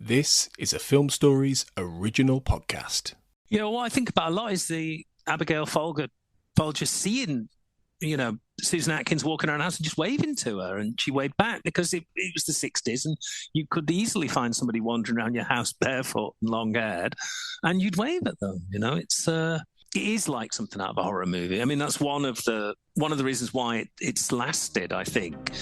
This is a Film Stories original podcast. Yeah, what I think about a lot is the Abigail Folger seeing, Susan Atkins walking around the house and just waving to her, and she waved back because it was the 60s, and you could easily find somebody wandering around your house barefoot and long-haired, and you'd wave at them. It is like something out of a horror movie. I mean, that's one of the reasons why it's lasted, I think.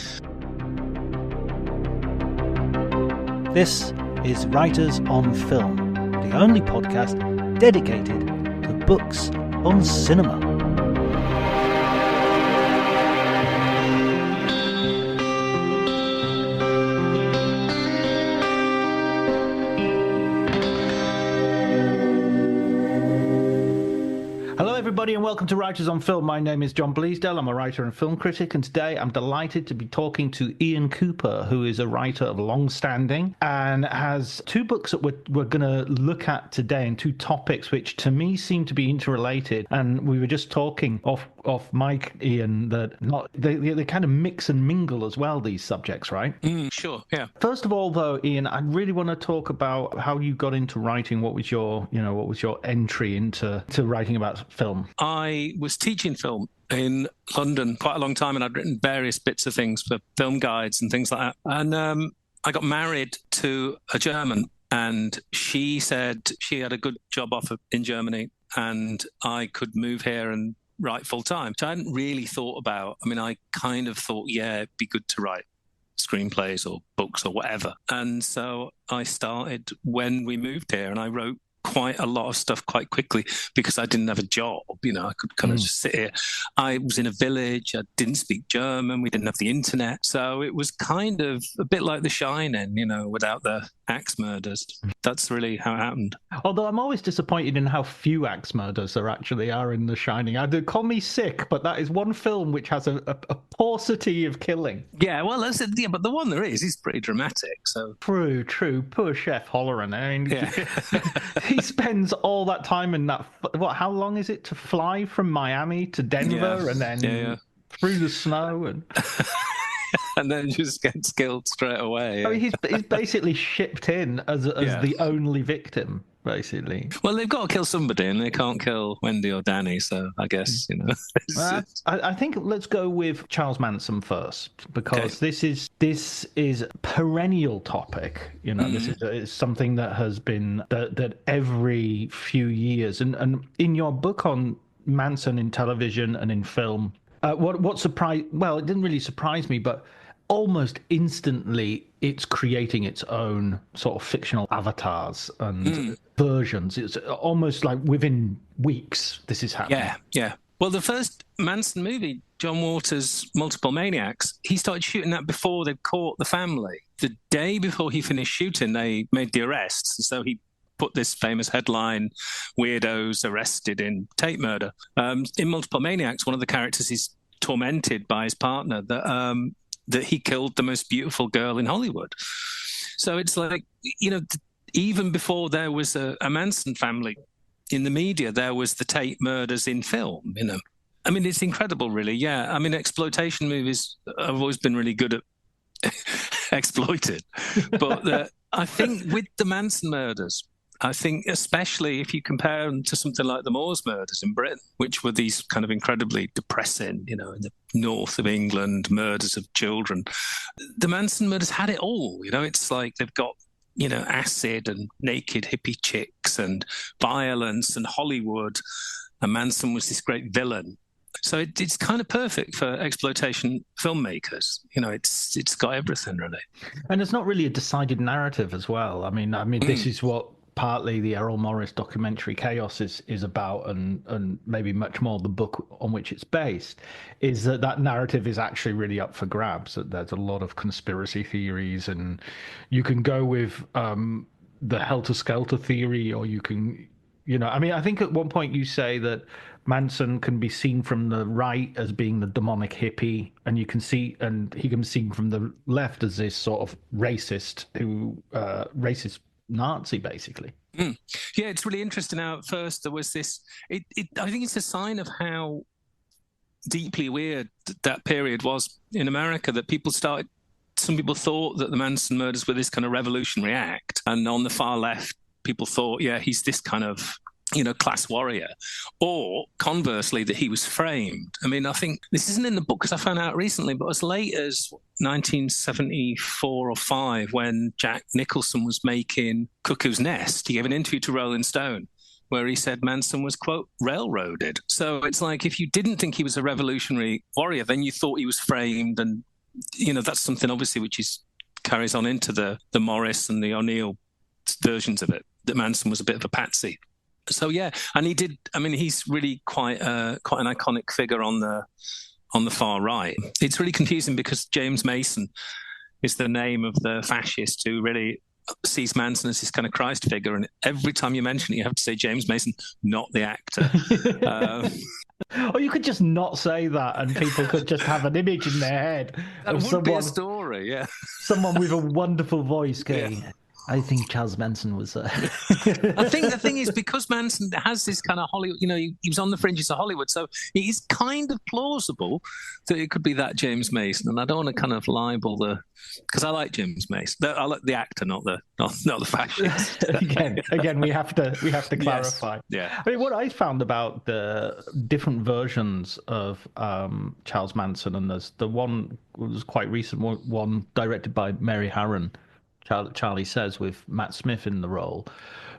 This is Writers on Film, the only podcast dedicated to books on cinema. Hello everybody and welcome to Writers on Film. My name is John Bleasdale. I'm a writer and film critic, and today I'm delighted to be talking to Ian Cooper, who is a writer of long standing and has two books that we're going to look at today, and two topics which to me seem to be interrelated. And we were just talking off mic, Ian, that they kind of mix and mingle as well, these subjects, right? Sure, yeah. First of all, though, Ian, I really want to talk about how you got into writing. What was your entry into writing about film? I was teaching film in London quite a long time, and I'd written various bits of things for film guides and things like that. And I got married to a German, and she said she had a good job offer in Germany and I could move here and write full time. So I hadn't really thought about, I kind of thought, yeah, it'd be good to write screenplays or books or whatever. And so I started when we moved here, and I wrote quite a lot of stuff quite quickly because I didn't have a job. I could kind of just sit here. I was in a village. I didn't speak German. We didn't have the internet. So it was kind of a bit like The Shining, without the axe murders. That's really how it happened. Although I'm always disappointed in how few axe murders there actually are in The Shining. I do call me sick, but that is one film which has a paucity of killing. Yeah, well, but the one there is pretty dramatic. So True. Poor Chef Holleran. Yeah. He spends all that time in that. How long is it to fly from Miami to Denver and then through the snow and and then just gets killed straight away? He's basically shipped in as the only victim, basically. Well, they've got to kill somebody, and they can't kill Wendy or Danny. So I guess I think let's go with Charles Manson first, because this is perennial topic. This is something that has been that every few years, and in your book on Manson in television and in film, what surprised? Well, it didn't really surprise me, but almost instantly it's creating its own sort of fictional avatars and versions. It's almost like within weeks this is happening. Yeah. Well, the first Manson movie, John Waters' Multiple Maniacs, he started shooting that before they'd caught the family. The day before he finished shooting, they made the arrests. And so he put this famous headline, "Weirdos Arrested in Tape Murder." In Multiple Maniacs, one of the characters is tormented by his partner that he killed the most beautiful girl in Hollywood. So it's like, even before there was a Manson family in the media, there was the Tate murders in film, it's incredible, really. Yeah. Exploitation movies have always been really good at exploited. But I think with the Manson murders, especially if you compare them to something like the Moors murders in Britain, which were these kind of incredibly depressing, in the north of England, murders of children. The Manson murders had it all. It's like they've got, acid and naked hippie chicks and violence and Hollywood. And Manson was this great villain. So it's kind of perfect for exploitation filmmakers. It's got everything, really. And it's not really a decided narrative as well. This is what partly the Errol Morris documentary Chaos is about, and maybe much more the book on which it's based, is that narrative is actually really up for grabs. That there's a lot of conspiracy theories, and you can go with the helter-skelter theory, or you can, I think at one point you say that Manson can be seen from the right as being the demonic hippie, and he can be seen from the left as this sort of racist Nazi, basically. Yeah, it's really interesting how at first there was this. I think it's a sign of how deeply weird that period was in America, that people started some people thought that the Manson murders were this kind of revolutionary act. And on the far left, people thought, yeah, he's this kind of, class warrior. Or conversely, that he was framed. I mean, I think this isn't in the book because I found out recently, but as late as 1974 or 5, when Jack Nicholson was making Cuckoo's Nest, he gave an interview to Rolling Stone where he said Manson was, quote, railroaded. So it's like if you didn't think he was a revolutionary warrior, then you thought he was framed. And, that's something obviously which carries on into the Morris and the O'Neill versions of it, that Manson was a bit of a patsy. So, yeah, and he did. I mean, he's really quite an iconic figure on the far right. It's really confusing because James Mason is the name of the fascist who really sees Manson as this kind of Christ figure. And every time you mention it, you have to say James Mason, not the actor. Or you could just not say that and people could just have an image in their head. That would be a story, yeah. Someone with a wonderful voice going... Yeah. I think Charles Manson was... I think the thing is, because Manson has this kind of Hollywood... he was on the fringes of Hollywood, so it is kind of plausible that it could be that James Mason. And I don't want to kind of libel because I like James Mason. I like the actor, not the fascist. again, we have to clarify. Yes. Yeah. I mean, what I found about the different versions of Charles Manson, and there's the one was quite recent, one directed by Mary Harron, Charlie Says, with Matt Smith in the role,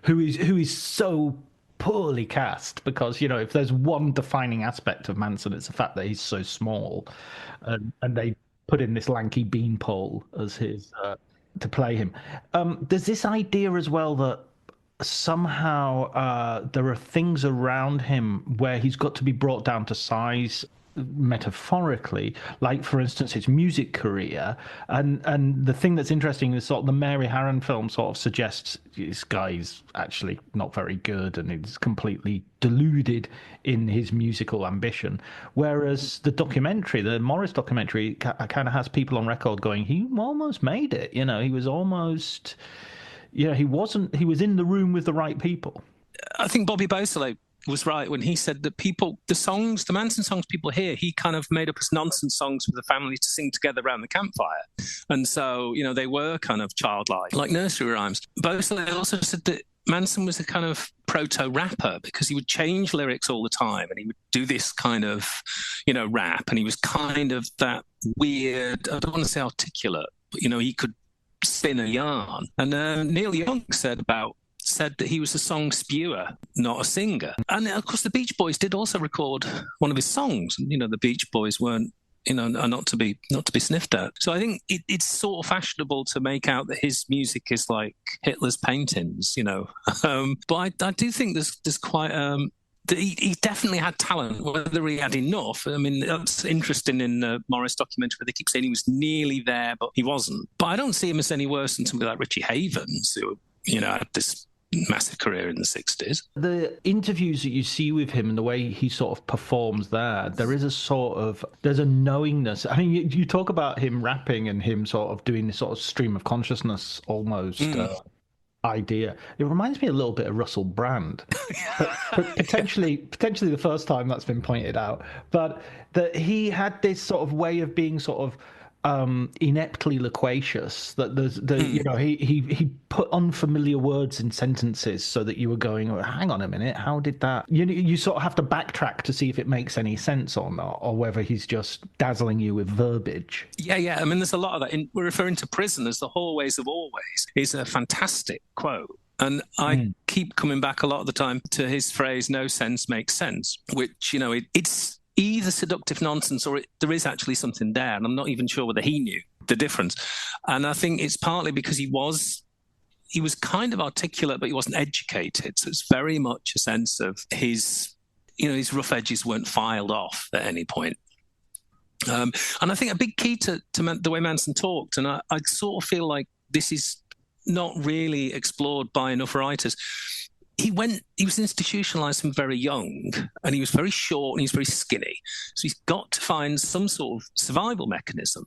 who is so poorly cast, because if there's one defining aspect of Manson, it's the fact that he's so small, and they put in this lanky beanpole as his to play him. There's this idea as well that somehow there are things around him where he's got to be brought down to size, metaphorically, like for instance his music career, and the thing that's interesting is sort of the Mary Harron film sort of suggests this guy's actually not very good and he's completely deluded in his musical ambition, whereas the Morris documentary kind of has people on record going, he almost made it, he was almost, he was in the room with the right people. I think Bobby Beausoleil was right when he said that the Manson songs people hear, he kind of made up as nonsense songs for the family to sing together around the campfire. And so, they were kind of childlike, like nursery rhymes. Beausoleil also said that Manson was a kind of proto-rapper because he would change lyrics all the time and he would do this kind of, rap. And he was kind of that weird, I don't want to say articulate, but, he could spin a yarn. And Neil Young said that he was a song spewer, not a singer. And of course, the Beach Boys did also record one of his songs. And, the Beach Boys weren't, are not to be sniffed at. So I think it's sort of fashionable to make out that his music is like Hitler's paintings, But I do think there's quite... he definitely had talent. Whether he had enough, I mean, that's interesting in the Morris documentary where they keep saying he was nearly there, but he wasn't. But I don't see him as any worse than somebody like Richie Havens, who, had this massive career in the 60s. The interviews that you see with him and the way he sort of performs there is there's a knowingness. I mean, you talk about him rapping and him sort of doing this sort of stream of consciousness almost idea. It reminds me a little bit of Russell Brand, but potentially the first time that's been pointed out. But that he had this sort of way of being sort of ineptly loquacious, that he put unfamiliar words in sentences so that you were going, oh, hang on a minute, how did that, you sort of have to backtrack to see if it makes any sense or not, or whether he's just dazzling you with verbiage. Yeah, I mean, there's a lot of that. We're referring to Prison as the hallways of always is a fantastic quote. And I keep coming back a lot of the time to his phrase, no sense makes sense, which, it's either seductive nonsense or there is actually something there. And I'm not even sure whether he knew the difference. And I think it's partly because he was kind of articulate, but he wasn't educated. So it's very much a sense of his rough edges weren't filed off at any point. And I think a big key to the way Manson talked, and I sort of feel like this is not really explored by enough writers. He was institutionalized from very young, and he was very short and he was very skinny. So he's got to find some sort of survival mechanism.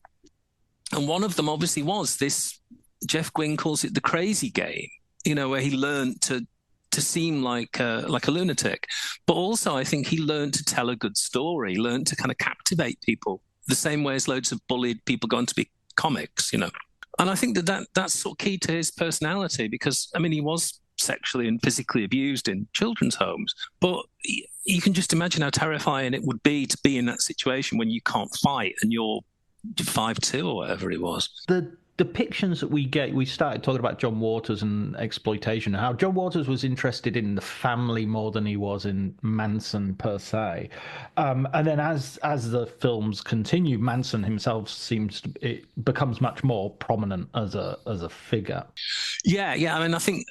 And one of them obviously was this, Jeff Gwynne calls it the crazy game, where he learned to seem like a lunatic. But also I think he learned to tell a good story, learned to kind of captivate people the same way as loads of bullied people go on to be comics, you know. And I think that's sort of key to his personality because, I mean, he was sexually and physically abused in children's homes. But you can just imagine how terrifying it would be to be in that situation when you can't fight and you're 5'2" or whatever he was. The depictions that we get, we started talking about John Waters and exploitation, how John Waters was interested in the family more than he was in Manson per se. And then as the films continue, Manson himself becomes much more prominent as a figure. Yeah. I mean, I think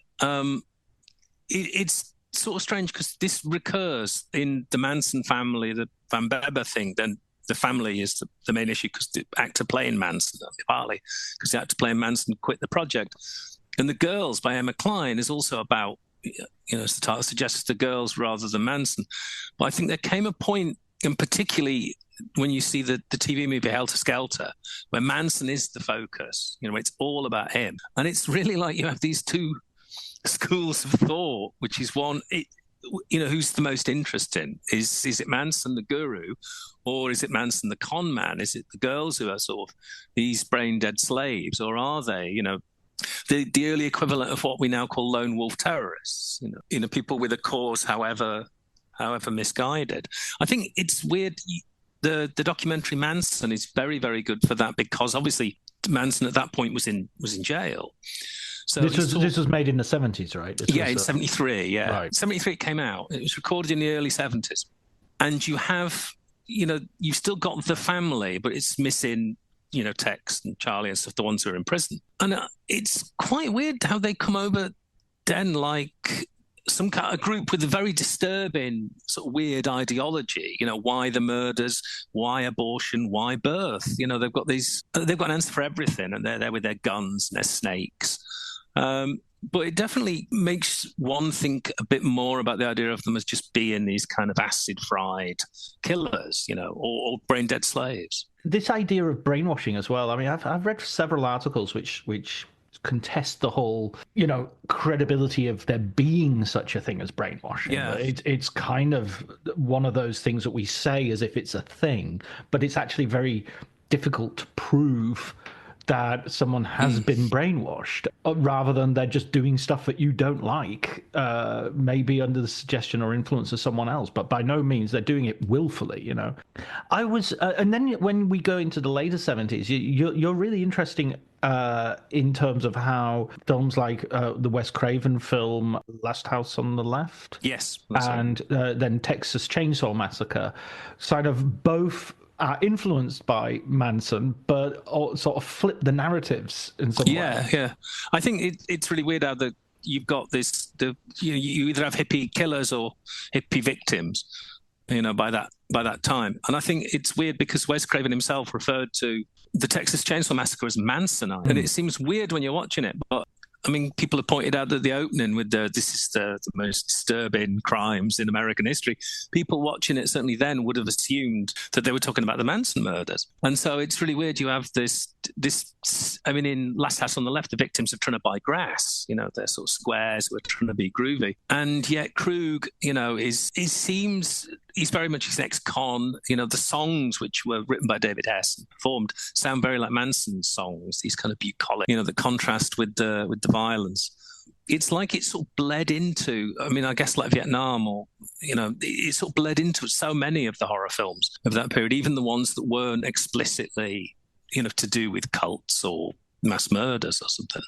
it's sort of strange because this recurs in the Manson family, the Van Beber thing. Then the family is the main issue because the actor playing Manson, partly because the actor playing Manson quit the project. And The Girls by Emma Cline is also about, as the title suggests, the girls rather than Manson. But I think there came a point, and particularly when you see the TV movie Helter Skelter, where Manson is the focus, it's all about him. And it's really like you have these two schools of thought, which is one, who's the most interesting? Is it Manson the guru, or is it Manson the con man? Is it the girls who are sort of these brain dead slaves, or are they, the early equivalent of what we now call lone wolf terrorists? People with a cause, however misguided. I think it's weird. The documentary Manson is very, very good for that because obviously Manson at that point was in jail. So this was made in the 70s, right? In 73, yeah. Right. 73 it came out. It was recorded in the early 70s. And you have, you've still got the family, but it's missing, Tex and Charlie and stuff, the ones who are in prison. And it's quite weird how they come over then like some kind of group with a very disturbing sort of weird ideology, why the murders, why abortion, why birth? They've got an answer for everything and they're there with their guns and their snakes. But it definitely makes one think a bit more about the idea of them as just being these kind of acid-fried killers, or brain-dead slaves. This idea of brainwashing as well. I mean, I've read several articles which contest the whole, credibility of there being such a thing as brainwashing. Yeah. It's kind of one of those things that we say as if it's a thing, but it's actually very difficult to prove that someone has been brainwashed, rather than they're just doing stuff that you don't like, maybe under the suggestion or influence of someone else, but by no means they're doing it willfully, I was, and then when we go into the later 70s, you're really interesting in terms of how films like the Wes Craven film Last House on the Left, yes, and then Texas Chainsaw Massacre, sort of both are influenced by Manson, but sort of flip the narratives in some way. Yeah. I think it's really weird how you've got this. You either have hippie killers or hippie victims, by that time. And I think it's weird because Wes Craven himself referred to the Texas Chainsaw Massacre as Mansonite, and it seems weird when you're watching it, but. I mean, people have pointed out that the opening with this is the most disturbing crimes in American history. People watching it certainly then would have assumed that they were talking about the Manson murders. And so it's really weird. You have this. I mean, in Last House on the Left, the victims are trying to buy grass. They're sort of squares who are trying to be groovy. And yet Krug, he's very much his ex-con. The songs which were written by David Hess and performed sound very like Manson's songs. These kind of bucolic, the contrast with the violence. It's like it sort of bled into, I mean, I guess like Vietnam or, it sort of bled into so many of the horror films of that period, even the ones that weren't explicitly, to do with cults or mass murders or something.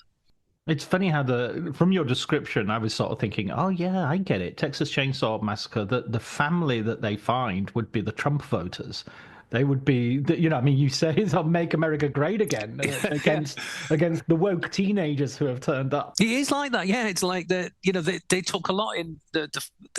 It's funny how from your description, I was sort of thinking, oh yeah, I get it. Texas Chainsaw Massacre, the family that they find would be the Trump voters. They would be, you say it's Make America Great Again against the woke teenagers who have turned up. It is like that, yeah. It's like they talk a lot in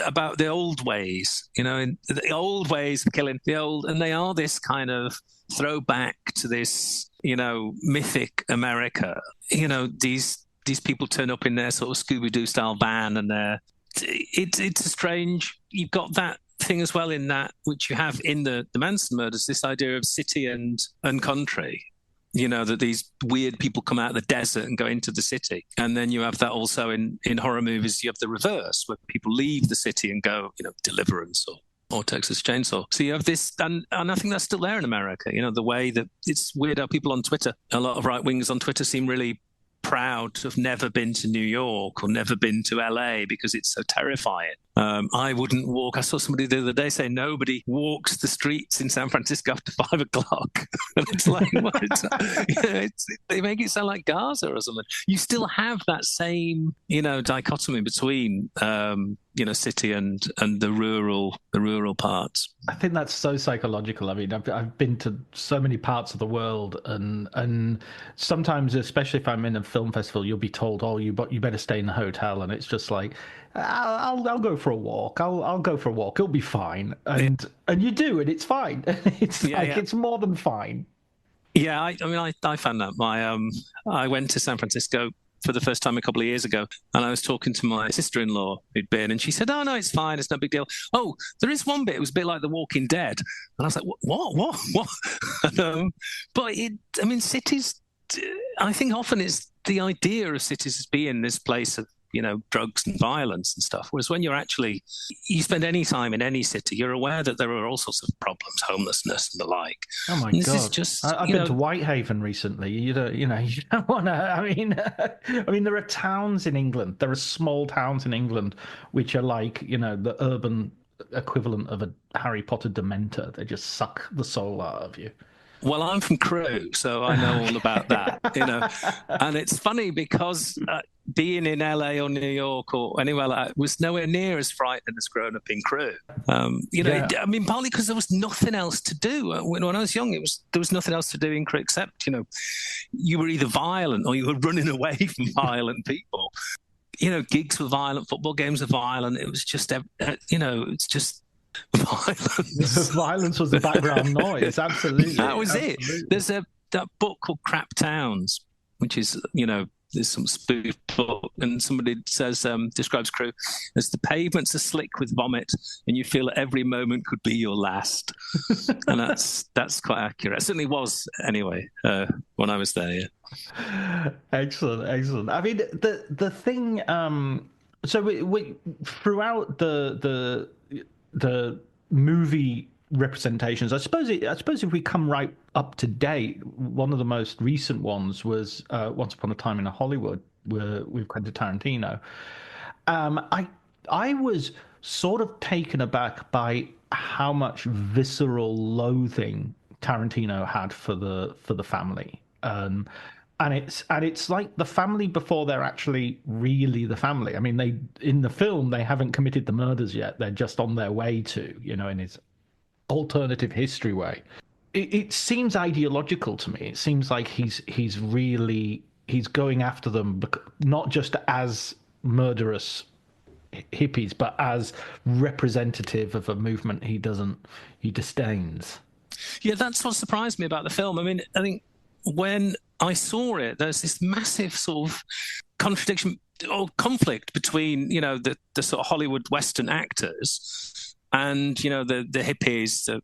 about the old ways, in the old ways of killing the old, and they are this kind of throwback to this, mythic America. These people turn up in their sort of Scooby-Doo style van, and it's a strange. You've got that thing as well in that which you have in the Manson murders, this idea of city and country, that these weird people come out of the desert and go into the city. And then you have that also in horror movies. You have the reverse, where people leave the city and go, Deliverance or or Texas Chainsaw. So you have this, and I think that's still there in America. The way that it's weird how people on Twitter, a lot of right wingers on Twitter seem really proud to have never been to New York or never been to LA because it's so terrifying. I wouldn't walk. I saw somebody the other day say nobody walks the streets in San Francisco after 5 o'clock. And it's like, they make it sound like Gaza or something. You still have that same, dichotomy between, city and the rural parts. I think that's so psychological. I mean, I've been to so many parts of the world, and sometimes, especially if I'm in a film festival, you'll be told, "Oh, you better stay in the hotel," and it's just like, I'll go for a walk. I'll go for a walk. It'll be fine, and you do, and it's fine. It's more than fine. Yeah, I found that. I went to San Francisco for the first time a couple of years ago, and I was talking to my sister-in-law who'd been, and she said, "Oh no, it's fine. It's no big deal." Oh, there is one bit. It was a bit like The Walking Dead, and I was like, "What?" But cities. I think often it's the idea of cities as being this place of drugs and violence and stuff. Whereas when you spend any time in any city, you're aware that there are all sorts of problems, homelessness and the like. Oh my God! This is just, I've been to Whitehaven recently. You don't want to. I mean, there are towns in England. There are small towns in England which are like the urban equivalent of a Harry Potter Dementor. They just suck the soul out of you. Well, I'm from Crewe, so I know all about that, And it's funny because being in LA or New York or anywhere like that was nowhere near as frightening as growing up in Crewe. Partly because there was nothing else to do. When I was young, there was nothing else to do in Crewe except, you were either violent or you were running away from violent people. Gigs were violent, football games were violent. It was just, it's just violence. Violence was the background noise. Absolutely, that was it. There's that book called Crap Towns, which is there's some spoof book, and somebody says describes Crewe as the pavements are slick with vomit, and you feel that every moment could be your last. And that's quite accurate. It certainly was anyway when I was there. Yeah. Excellent. I mean, the thing. So we throughout the movie representations, I suppose if we come right up to date, one of the most recent ones was Once Upon a Time in Hollywood with Quentin Tarantino. I was sort of taken aback by how much visceral loathing Tarantino had for the family. And it's like the family before they're actually really the family. I mean, in the film they haven't committed the murders yet. They're just on their way to, in his alternative history way. It seems ideological to me. It seems like he's going after them, not just as murderous hippies, but as representative of a movement he disdains. Yeah, that's what surprised me about the film. I mean, I think when I saw it, there's this massive sort of contradiction or conflict between, the sort of Hollywood Western actors and, the hippies,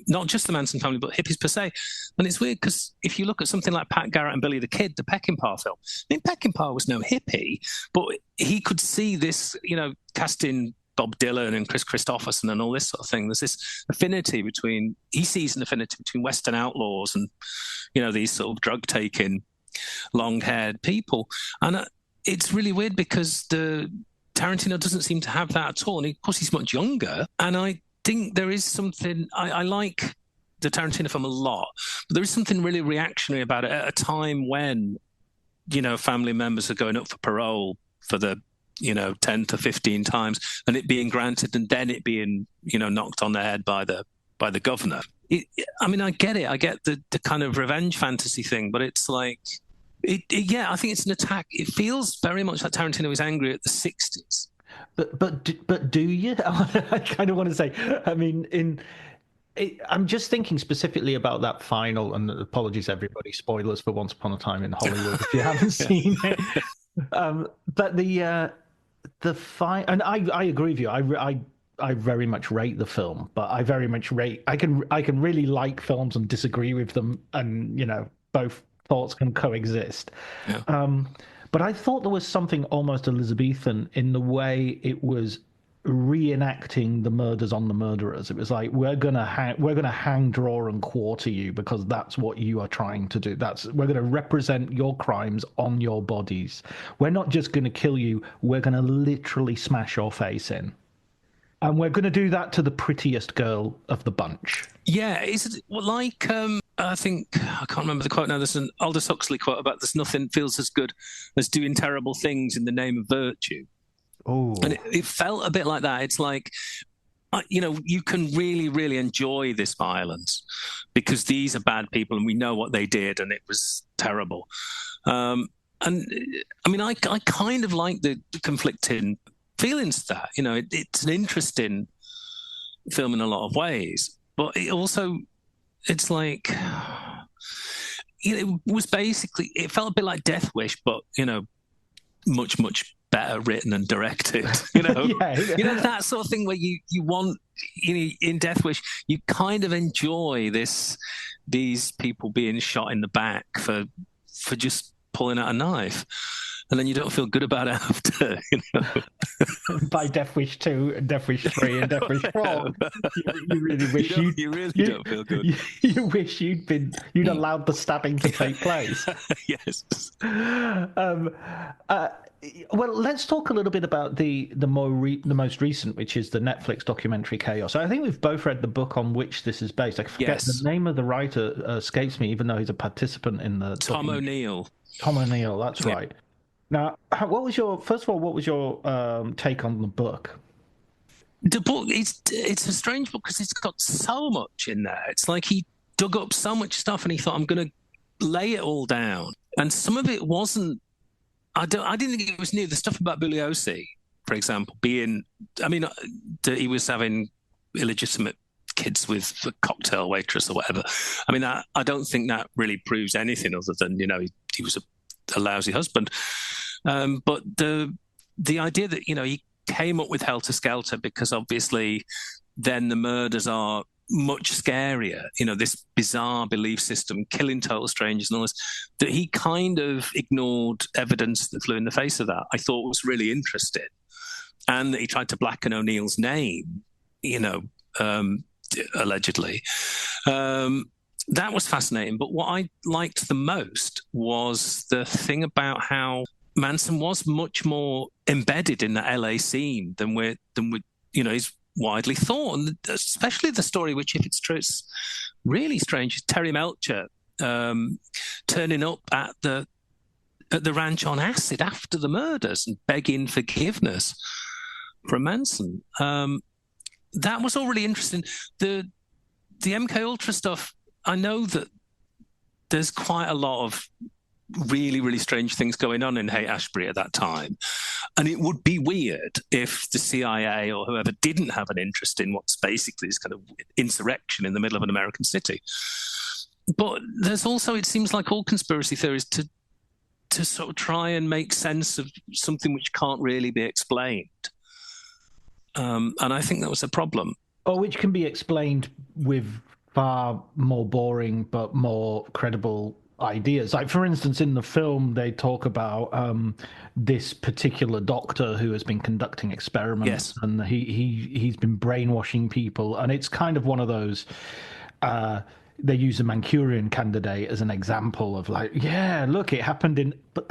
not just the Manson family, but hippies per se. And it's weird because if you look at something like Pat Garrett and Billy the Kid, the Peckinpah film, I mean, Peckinpah was no hippie, but he could see this, casting Bob Dylan and Chris Christopherson and all this sort of thing. There's this affinity he sees an affinity between Western outlaws and, these sort of drug-taking, long-haired people. And it's really weird because Tarantino doesn't seem to have that at all. And of course, he's much younger. And I think there is something, I like the Tarantino film a lot, but there is something really reactionary about it at a time when, family members are going up for parole for the 10 to 15 times, and it being granted, and then it being, knocked on the head by the governor. I get it. I get the kind of revenge fantasy thing, but it's like, I think it's an attack. It feels very much like Tarantino is angry at the 60s. But do you? I kind of want to say, I mean, I'm just thinking specifically about that final, and apologies everybody, spoilers for Once Upon a Time in Hollywood if you haven't seen it. But the fight, and I agree with you. I very much rate the film, but I very much rate. I can really like films and disagree with them, and both thoughts can coexist. Yeah. But I thought there was something almost Elizabethan in the way it was reenacting the murders on the murderers. It was like, we're gonna hang, draw, and quarter you because that's what you are trying to do. We're gonna represent your crimes on your bodies. We're not just gonna kill you. We're gonna literally smash your face in. And we're going to do that to the prettiest girl of the bunch. Yeah, is it like, I think, I can't remember the quote now, there's an Aldous Huxley quote about there's nothing feels as good as doing terrible things in the name of virtue. Oh. And it felt a bit like that. It's like, you can really, really enjoy this violence because these are bad people and we know what they did and it was terrible. And I mean, I kind of like the conflicting feelings to that. It's an interesting film in a lot of ways, but it's like, it was basically, it felt a bit like Death Wish, but much, much better written and directed. That sort of thing where you want, in Death Wish, you kind of enjoy these people being shot in the back for just pulling out a knife. And then you don't feel good about it after, By Death Wish 2 and Death Wish 3 and Death Wish 4, you really wish you really don't feel good. You wish you'd allowed the stabbing to take place. Yes. Well, let's talk a little bit about the most recent, which is the Netflix documentary Chaos. I think we've both read the book on which this is based. I forget the name of the writer, escapes me, even though he's a participant in the Tom O'Neill. Tom O'Neill, that's right. Now, what was your take on the book? The book, it's a strange book because it's got so much in there. It's like he dug up so much stuff and he thought, I'm going to lay it all down. And some of it wasn't. I didn't think it was new. The stuff about Bugliosi, for example, that he was having illegitimate kids with a cocktail waitress or whatever. I mean, I don't think that really proves anything other than he was a lousy husband. But the idea that he came up with Helter Skelter because obviously then the murders are much scarier. This bizarre belief system, killing total strangers and all this, that he kind of ignored evidence that flew in the face of that. I thought was really interesting, and that he tried to blacken O'Neill's name. Allegedly. That was fascinating. But what I liked the most was the thing about how Manson was much more embedded in the LA scene than is widely thought. And especially the story, which, if it's true, it's really strange, is Terry Melcher turning up at the ranch on acid after the murders and begging forgiveness from Manson. That was all really interesting. The MK Ultra stuff, I know that there's quite a lot of really, really strange things going on in Haight-Ashbury at that time. And it would be weird if the CIA or whoever didn't have an interest in what's basically this kind of insurrection in the middle of an American city. But there's also, it seems like all conspiracy theories, to sort of try and make sense of something which can't really be explained. And I think that was a problem. Or which can be explained with far more boring but more credible ideas. Like, for instance, in the film, they talk about this particular doctor who has been conducting experiments, and he's been brainwashing people. And it's kind of one of those... they use the Manchurian Candidate as an example of like, yeah, look, it happened in... But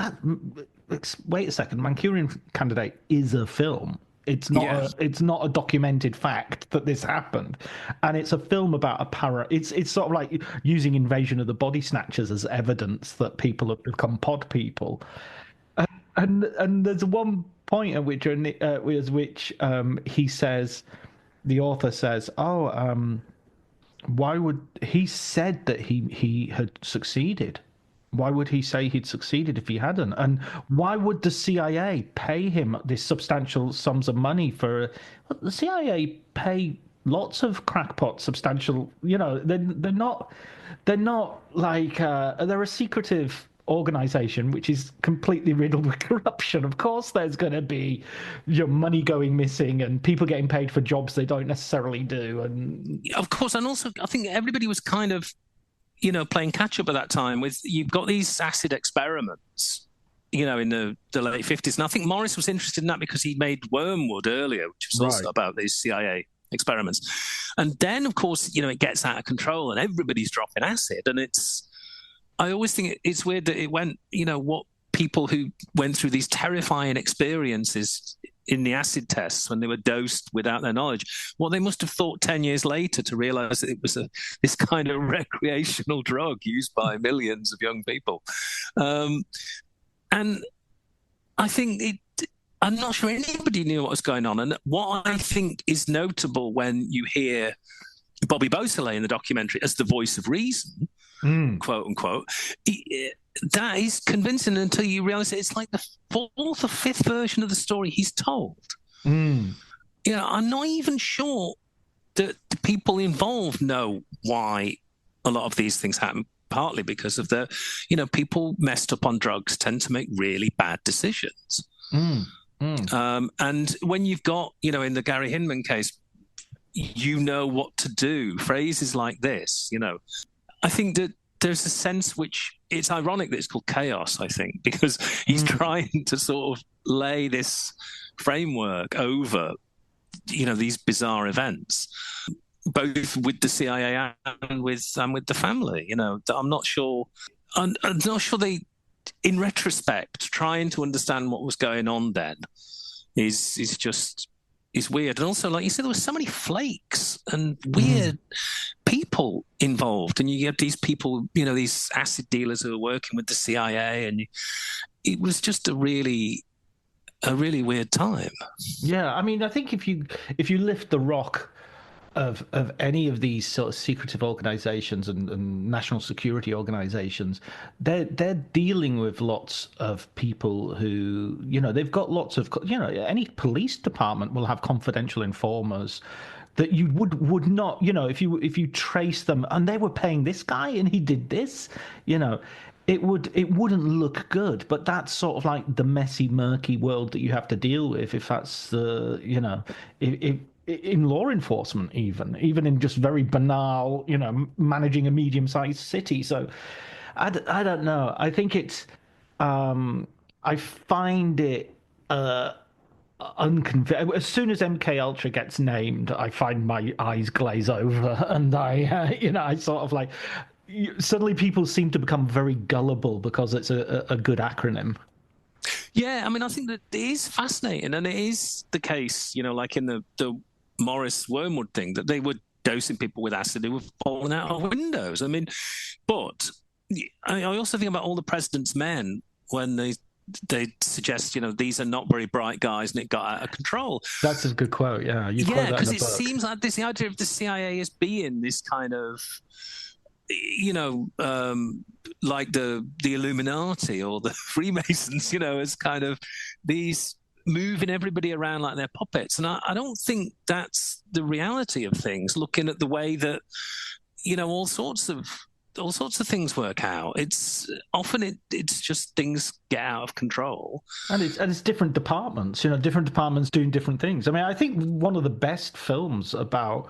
wait a second, Manchurian Candidate is a film. It's not. It's not a documented fact that this happened, and it's a film about a It's sort of like using Invasion of the Body Snatchers as evidence that people have become pod people. And there's one point at which he says, the author says, why would he said that he had succeeded? Why would he say he'd succeeded if he hadn't? And why would the CIA pay him this substantial sums of money for... The CIA pay lots of crackpots substantial... they're not like... they're a secretive organization which is completely riddled with corruption. Of course there's going to be money going missing and people getting paid for jobs they don't necessarily do. And of course, and also I think everybody was kind of... playing catch up at that time with, you've got these acid experiments in the late 50s. And I think Morris was interested in that because he made Wormwood earlier, which was also about these CIA experiments. And then, of course, it gets out of control and everybody's dropping acid. And I always think it's weird that it went, what people who went through these terrifying experiences in the acid tests when they were dosed without their knowledge, what they must have thought 10 years later to realize that it was this kind of recreational drug used by millions of young people. And I think I'm not sure anybody knew what was going on. And what I think is notable when you hear Bobby Beausoleil in the documentary as the voice of reason, quote unquote, that is convincing until you realize that it's like the fourth or fifth version of the story he's told. I'm not even sure that the people involved know why a lot of these things happen, partly because of people messed up on drugs tend to make really bad decisions. And when you've got, in the Gary Hinman case, what to do, phrases like this, I think that there's a sense which it's ironic that it's called chaos, I think, because he's trying to sort of lay this framework over, these bizarre events, both with the CIA and with the family. I'm not sure they, in retrospect, trying to understand what was going on then is weird. And also, like you said, there were so many flakes and weird people involved, and you get these people, these acid dealers who are working with the CIA, and it was just a really weird time. Yeah, I mean, I think if you lift the rock of any of these sort of secretive organizations and national security organizations, they're dealing with lots of people who, they've got lots of, any police department will have confidential informers that you would not, if you trace them, and they were paying this guy and he did this, it wouldn't look good. But that's sort of like the messy, murky world that you have to deal with if that's the, in law enforcement, even in just very banal, managing a medium-sized city. So I don't know. I think it's, I find it unconvincing. As soon as MK Ultra gets named, I find my eyes glaze over, and I sort of like, suddenly people seem to become very gullible because it's a good acronym. Yeah, I mean, I think that it is fascinating, and it is the case, like in the Morris Wormwood thing, that they were dosing people with acid who were falling out of windows. I mean, but I also think about all the President's Men when they suggest, these are not very bright guys, and it got out of control. That's a good quote. Yeah, because it seems like the idea of the CIA as being this kind of, like the Illuminati or the Freemasons, as kind of these moving everybody around like they're puppets. And I don't think that's the reality of things, looking at the way that, all sorts of things work out. It's often it's just things get out of control. And it's different departments, different departments doing different things. I mean, I think one of the best films about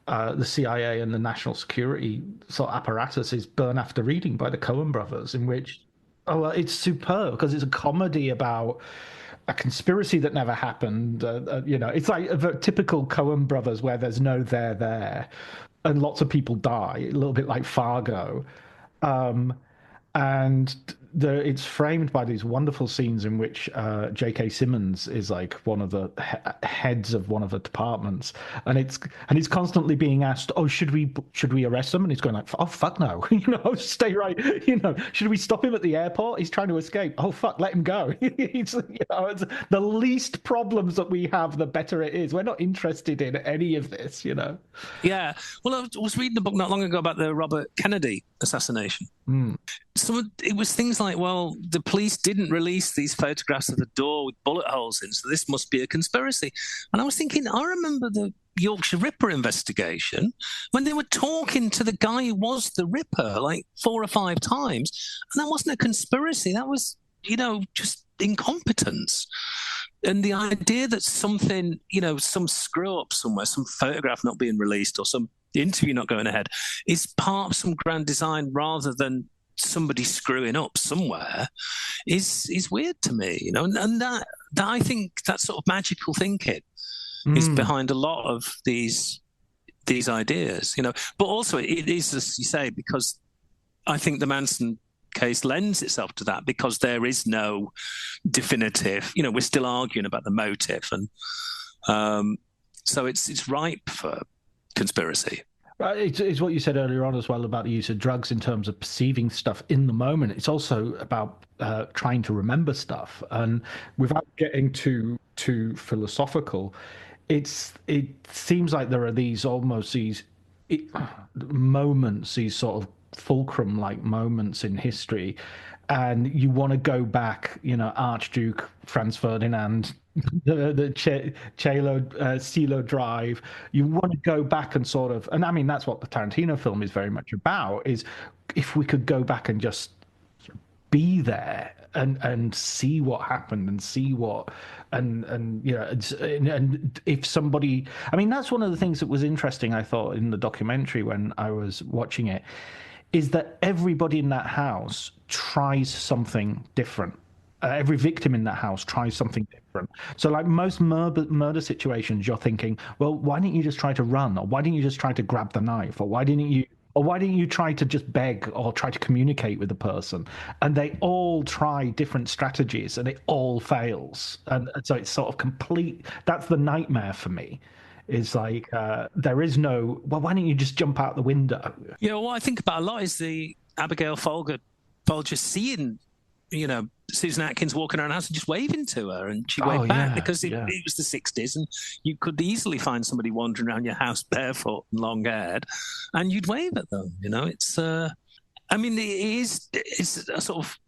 the CIA and the national security sort of apparatus is Burn After Reading by the Coen brothers, in which, it's superb because it's a comedy about a conspiracy that never happened. It's like a typical Coen brothers where there's no there, and lots of people die, a little bit like Fargo. And it's framed by these wonderful scenes in which J.K. Simmons is like one of the heads of one of the departments, and he's constantly being asked, "Oh, should we arrest him?" And he's going like, "Oh, fuck no, stay right. Should we stop him at the airport? He's trying to escape. Oh, fuck, let him go." It's the least problems that we have, the better it is. We're not interested in any of this, Yeah. Well, I was reading a book not long ago about the Robert Kennedy assassination. So it was things like, well, the police didn't release these photographs of the door with bullet holes in, so this must be a conspiracy. And I was thinking, I remember the Yorkshire Ripper investigation when they were talking to the guy who was the Ripper like 4 or 5 times, and that wasn't a conspiracy. That was, just incompetence. And the idea that something, some screw up somewhere, some photograph not being released or some interview not going ahead, is part of some grand design rather than somebody screwing up somewhere is weird to me, you know, and that I think that sort of magical thinking is behind a lot of these ideas, you know. But also it is, as you say, because I think the Manson case lends itself to that, because there is no definitive, you know, we're still arguing about the motive, and so it's ripe for conspiracy. It's what you said earlier on as well about the use of drugs in terms of perceiving stuff in the moment. It's also about trying to remember stuff, and without getting too philosophical, it seems like there are these moments, these sort of fulcrum-like moments in history, and you want to go back, you know, Archduke Franz Ferdinand, the Cielo Drive. You want to go back and sort of, and I mean that's what the Tarantino film is very much about. Is if we could go back and just be there and see what happened and see what and you know and if somebody, I mean that's one of the things that was interesting, I thought, in the documentary when I was watching it, is that everybody in that house tries something different. Every victim in that house tries something different. So, like most murder situations, you're thinking, well, why didn't you just try to run, or why didn't you just try to grab the knife, or why didn't you try to just beg or try to communicate with the person? And they all try different strategies, and it all fails. And so it's sort of complete. That's the nightmare for me. Is like there is no, well, why don't you just jump out the window? Yeah, what I think about a lot is the Abigail Folger seeing, you know, Susan Atkins walking around the house and just waving to her, and she waved back, because it was the 60s, and you could easily find somebody wandering around your house barefoot and long-haired, and you'd wave at them. You know, it's I mean, it's a sort of,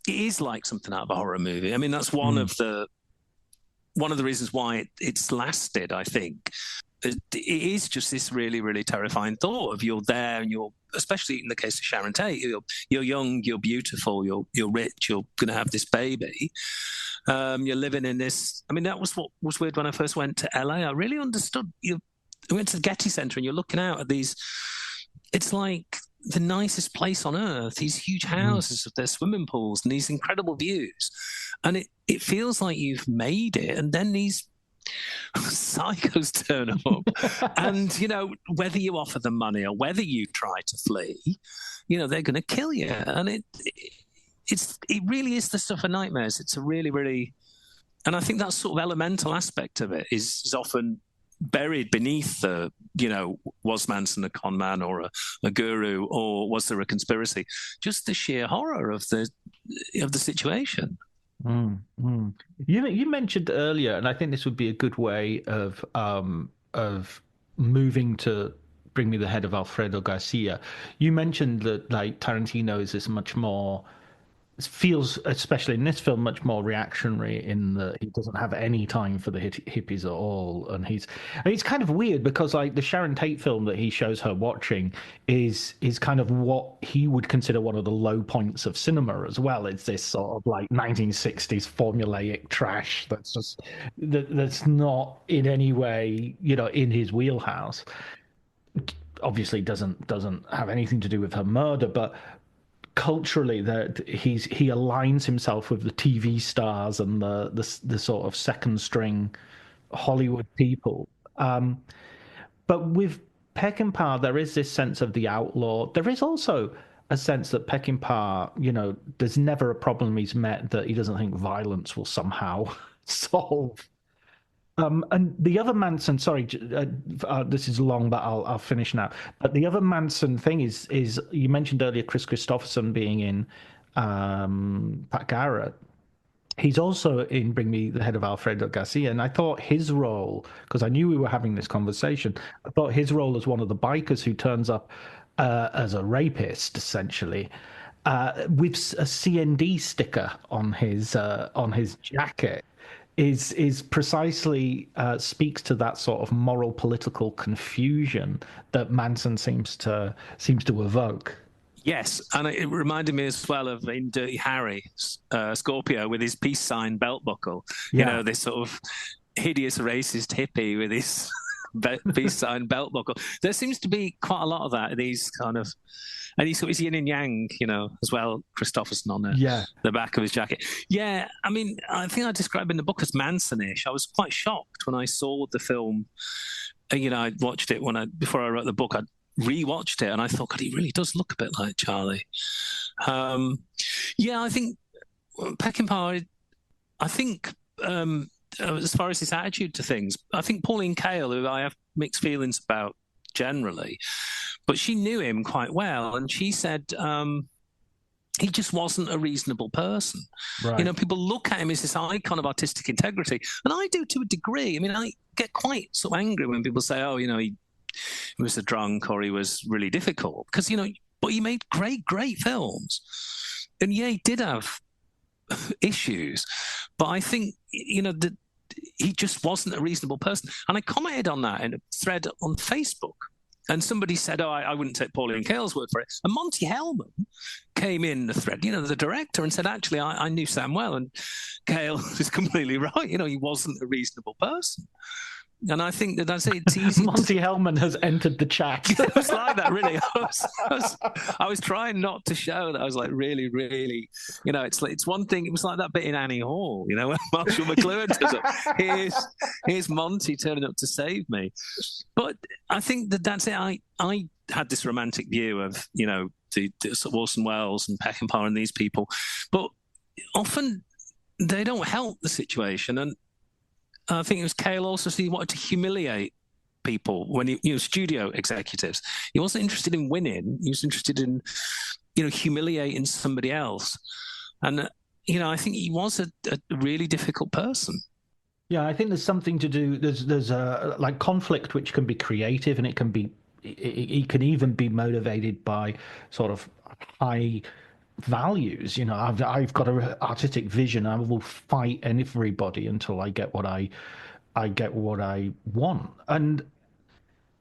it is like something out of a horror movie. I mean, that's one of the reasons why it's lasted, I think. It is just this really, really terrifying thought of you're there, and you're, especially in the case of Sharon Tate, you're young, you're beautiful, you're rich, you're going to have this baby. You're living in this. I mean, that was what was weird when I first went to LA. I really understood. I went to the Getty Center, and you're looking out at these. It's like the nicest place on earth. These huge houses with their swimming pools and these incredible views, and it feels like you've made it. And then these psychos turn up, and you know, whether you offer them money or whether you try to flee, you know, they're going to kill you. And it really is the stuff of nightmares. It's a really, really, and I think that sort of elemental aspect of it is often buried beneath the, you know, was Manson a con man or a guru, or was there a conspiracy? Just the sheer horror of the situation. You mentioned earlier, and I think this would be a good way of moving to Bring Me the Head of Alfredo Garcia. You mentioned that like Tarantino is this much more, feels, especially in this film, much more reactionary in that he doesn't have any time for the hippies at all. And it's kind of weird because like the Sharon Tate film that he shows her watching is kind of what he would consider one of the low points of cinema as well. It's this sort of like 1960s formulaic trash that's not in any way, you know, in his wheelhouse. Obviously doesn't have anything to do with her murder, but culturally that he aligns himself with the TV stars and the sort of second string Hollywood people. But with Peckinpah, there is this sense of the outlaw. There is also a sense that Peckinpah, you know, there's never a problem he's met that he doesn't think violence will somehow solve. And the other Manson, sorry, this is long, but I'll finish now. But the other Manson thing is you mentioned earlier Chris Christopherson being in Pat Garrett. He's also in Bring Me the Head of Alfredo Garcia, and I thought his role, because I knew we were having this conversation, I thought his role as one of the bikers who turns up as a rapist, essentially, with a CND sticker on his jacket. Is precisely speaks to that sort of moral political confusion that Manson seems to evoke. Yes, and it reminded me as well of in Dirty Harry, Scorpio with his peace sign belt buckle. Yeah. You know, this sort of hideous racist hippie with his peace sign belt buckle. There seems to be quite a lot of that. These kind of, and he's yin and yang, as well. Christopherson on the back of his jacket. Yeah, I mean, I think I described in the book as Manson-ish. I was quite shocked when I saw the film. I watched it before I wrote the book. I rewatched it and I thought, God, he really does look a bit like Charlie. I think Peckinpah. I think as far as his attitude to things, I think Pauline Kael, who I have mixed feelings about generally, but she knew him quite well, and she said he just wasn't a reasonable person. Right. People look at him as this icon of artistic integrity, and I do to a degree. I mean, I get quite sort of angry when people say, "Oh, he was a drunk or he was really difficult," because but he made great films, and he did have issues, but I think that he just wasn't a reasonable person. And I commented on that in a thread on Facebook, and somebody said, "Oh, I wouldn't take Pauline Kael's word for it." And Monty Hellman came in the thread, the director, and said, "Actually, I knew Sam well, and Kael is completely right. He wasn't a reasonable person." And I think that's it. It's easy. Monty Hellman has entered the chat. It was like that, really. I was trying not to show that I was like really, really, it's one thing. It was like that bit in Annie Hall, when Marshall McLuhan turns up. Here's Monty turning up to save me. But I think that's it. I had this romantic view of, the Orson Welles and Peckinpah and these people, but often they don't help the situation. And I think it was Kael also, so he wanted to humiliate people when he studio executives. He wasn't interested in winning. He was interested in, humiliating somebody else. And, I think he was a really difficult person. Yeah, I think there's something to do. There's a like conflict which can be creative, and it can even be motivated by sort of high values. I've got an artistic vision. I will fight everybody until I get what I want.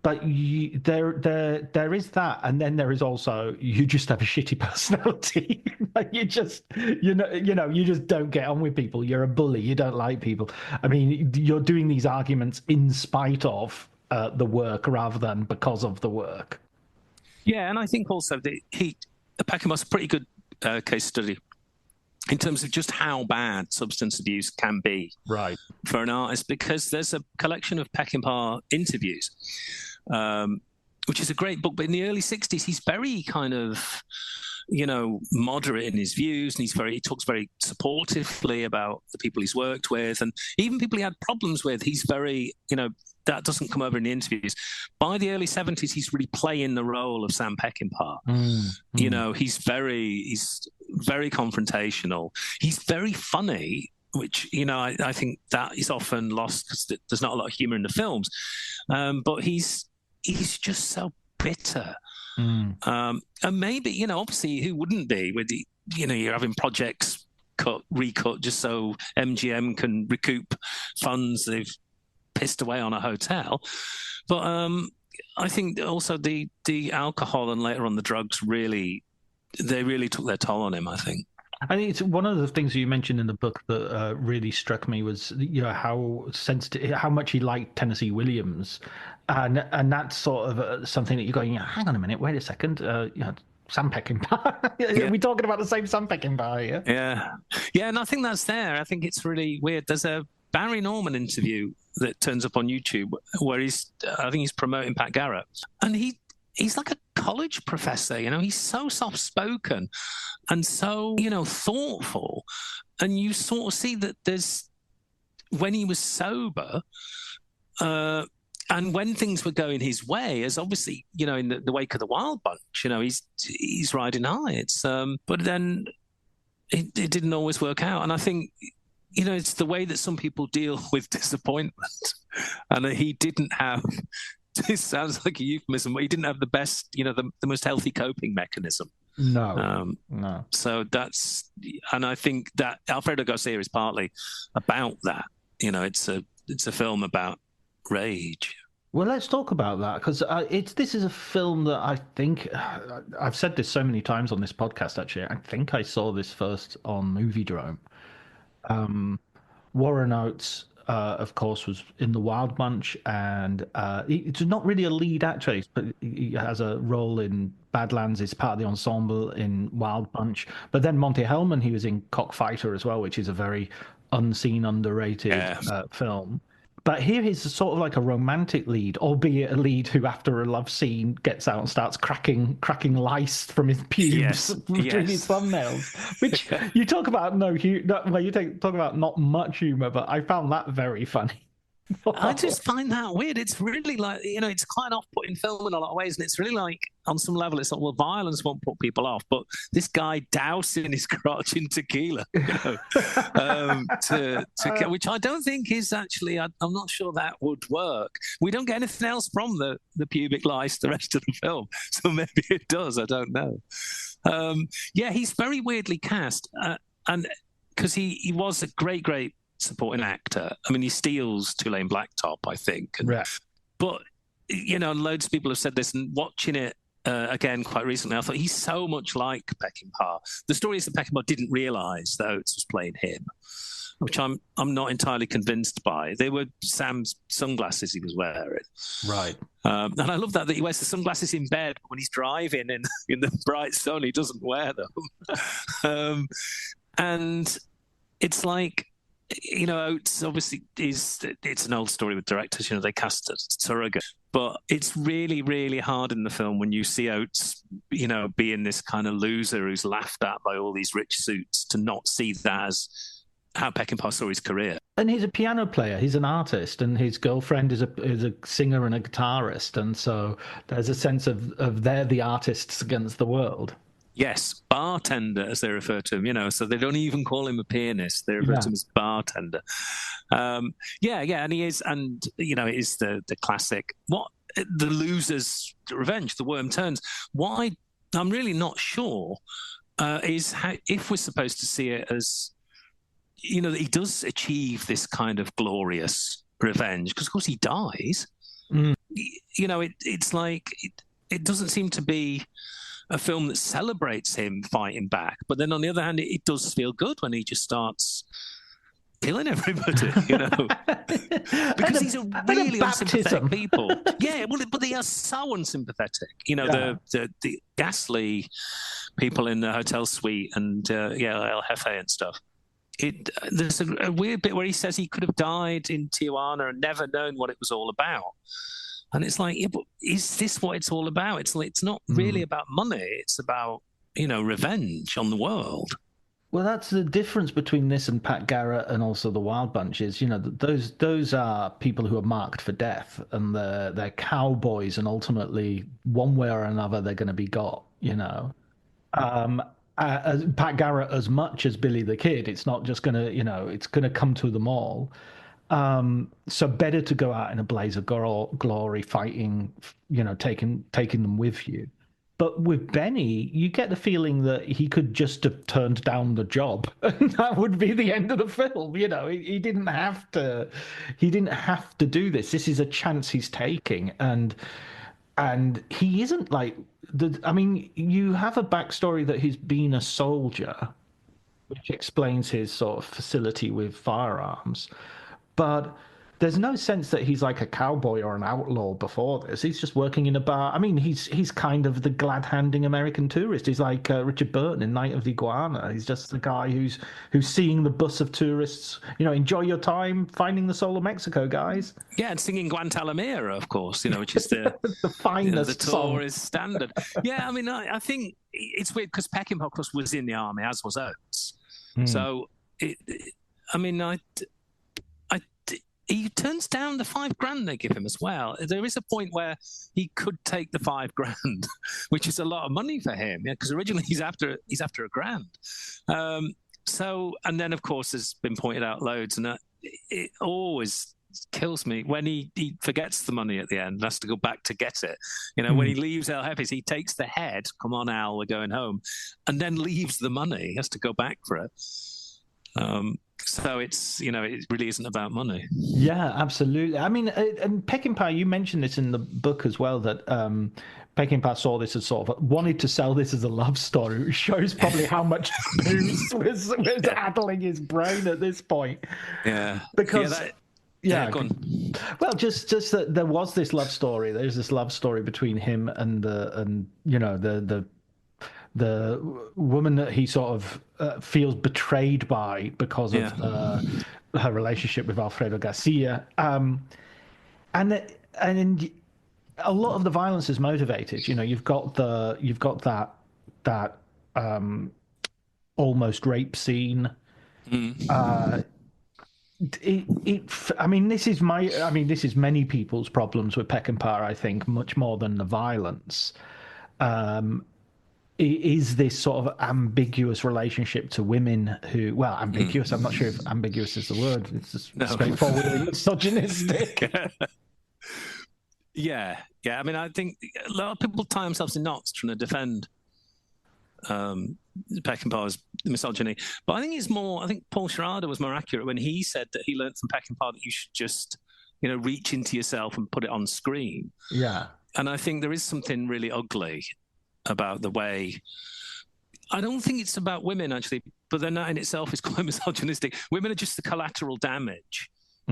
But there is that, and then there is also you just have a shitty personality. Like you just don't get on with people. You're a bully. You don't like people. I mean, you're doing these arguments in spite of the work rather than because of the work. Yeah, and I think also that Peckinpah's a pretty good case study in terms of just how bad substance abuse can be for an artist, because there's a collection of Peckinpah interviews, which is a great book. But in the early 60s, he's very kind of, moderate in his views, and he talks very supportively about the people he's worked with, and even people he had problems with. He's very, that doesn't come over in the interviews. By the early 70s, he's really playing the role of Sam Peckinpah. He's very confrontational. He's very funny, which, I think that is often lost because there's not a lot of humor in the films. But he's just so bitter. And maybe, obviously, who wouldn't be with you're having projects recut just so MGM can recoup funds they've pissed away on a hotel. But I think also the alcohol and later on the drugs really took their toll on him, I think. I think it's one of the things you mentioned in the book that really struck me was how sensitive, how much he liked Tennessee Williams, and that's sort of something that you're going, hang on a minute, wait a second, Sam Peckinpah. Are we talking about the same Sam Peckinpah here? Yeah, and I think that's there. I think it's really weird. There's a Barry Norman interview that turns up on YouTube where I think he's promoting Pat Garrett, and he's like a college professor. He's so soft-spoken and so, thoughtful. And you sort of see that when he was sober, and when things were going his way, as obviously, in the wake of the Wild Bunch, he's riding high. But then it didn't always work out. And I think, it's the way that some people deal with disappointment. And he didn't have... This sounds like a euphemism, but he didn't have the best, the most healthy coping mechanism. No. So and I think that Alfredo Garcia is partly about that. It's a film about rage. Well, let's talk about that, because this is a film that I think I've said this so many times on this podcast. Actually, I think I saw this first on Moviedrome. Warren Oates of course, was in The Wild Bunch, and it's not really a lead actor, but he has a role in Badlands. He's part of the ensemble in Wild Bunch. But then Monty Hellman, he was in Cockfighter as well, which is a very unseen, underrated film. But here he's sort of like a romantic lead, albeit a lead who, after a love scene, gets out and starts cracking lice from his pubes between his thumbnails. Which you talk about talk about not much humor, but I found that very funny. I just find that weird. It's really like, it's quite an off-putting film in a lot of ways, and it's really like, on some level, it's like, well, violence won't put people off, but this guy dousing his crotch in tequila, which I don't think is actually, I'm not sure that would work. We don't get anything else from the pubic lice the rest of the film, so maybe it does, I don't know. He's very weirdly cast, and because he was a great supporting actor. I mean, he steals Tulane Blacktop, I think. But, loads of people have said this, and watching it again quite recently, I thought he's so much like Peckinpah. The story is that Peckinpah didn't realise that Oates was playing him, which I'm not entirely convinced by. They were Sam's sunglasses he was wearing. Right. And I love that he wears the sunglasses in bed, but when he's driving in the bright sun, he doesn't wear them. And it's like, Oates obviously it's an old story with directors, they cast a surrogate, but it's really, really hard in the film when you see Oates, being this kind of loser who's laughed at by all these rich suits, to not see that as how Peckinpah saw his career. And he's a piano player, he's an artist, and his girlfriend is a singer and a guitarist, and so there's a sense of they're the artists against the world. Yes, bartender, as they refer to him, so they don't even call him a pianist. They refer to him as bartender. And he is, and, it is the classic, the loser's revenge, the worm turns. Why I'm really not sure is how, if we're supposed to see it as, that he does achieve this kind of glorious revenge, because, of course, he dies. It's like, it doesn't seem to be a film that celebrates him fighting back, but then on the other hand, it does feel good when he just starts killing everybody, because he's a really unsympathetic people. But they are so unsympathetic. The ghastly people in the hotel suite and El Jefe and stuff. There's a weird bit where he says he could have died in Tijuana and never known what it was all about. And it's like, is this what it's all about? It's not really about money. It's about, revenge on the world. Well, that's the difference between this and Pat Garrett and also the Wild Bunch is, those are people who are marked for death, and they're cowboys, and ultimately, one way or another, they're going to be got, Pat Garrett, as much as Billy the Kid, it's not just going to, it's going to come to them all. So better to go out in a blaze of glory, fighting, taking them with you. But with Benny, you get the feeling that he could just have turned down the job, and that would be the end of the film. He didn't have to. He didn't have to do this. This is a chance he's taking, and he isn't like the. I mean, you have a backstory that he's been a soldier, which explains his sort of facility with firearms. But there's no sense that he's like a cowboy or an outlaw before this. He's just working in a bar. I mean, he's kind of the glad-handing American tourist. He's like Richard Burton in Night of the Iguana. He's just the guy who's seeing the bus of tourists. Enjoy your time finding the soul of Mexico, guys. Yeah, and singing Guantanamera, of course. Which is the the finest the tourist standard. Yeah, I mean, I think it's weird because Peckinpah, of course, was in the army, as was Oates. So, he turns down the $5,000 they give him as well. There is a point where he could take the $5,000, which is a lot of money for him. Because originally he's after $1,000. And then of course has been pointed out loads, and it always kills me when he forgets the money at the end and has to go back to get it. When he leaves El Jefe's, he takes the head. Come on, Al, we're going home, and then leaves the money. He has to go back for it. So it's, it really isn't about money. Yeah, absolutely. I mean, and Peckinpah, you mentioned this in the book as well, that Peckinpah saw this as sort of wanted to sell this as a love story, which shows probably how much booze was addling his brain at this point. Yeah. Because Yeah, go on. Well, just that there was this love story. There's this love story between him and the woman that he sort of feels betrayed by because of her relationship with Alfredo Garcia. And a lot of the violence is motivated. You've got that almost rape scene. This is many people's problems with Peckinpah. I think much more than the violence. It is this sort of ambiguous relationship to women who, well, ambiguous. I'm not sure if ambiguous is the word. It's just straightforwardly misogynistic. Yeah. I mean, I think a lot of people tie themselves in knots trying to defend Peckinpah's misogyny, but I think Paul Schrader was more accurate when he said that he learned from Peckinpah that you should just, reach into yourself and put it on screen. Yeah. And I think there is something really ugly about the way. I don't think it's about women actually, but then that in itself is quite misogynistic. Women are just the collateral damage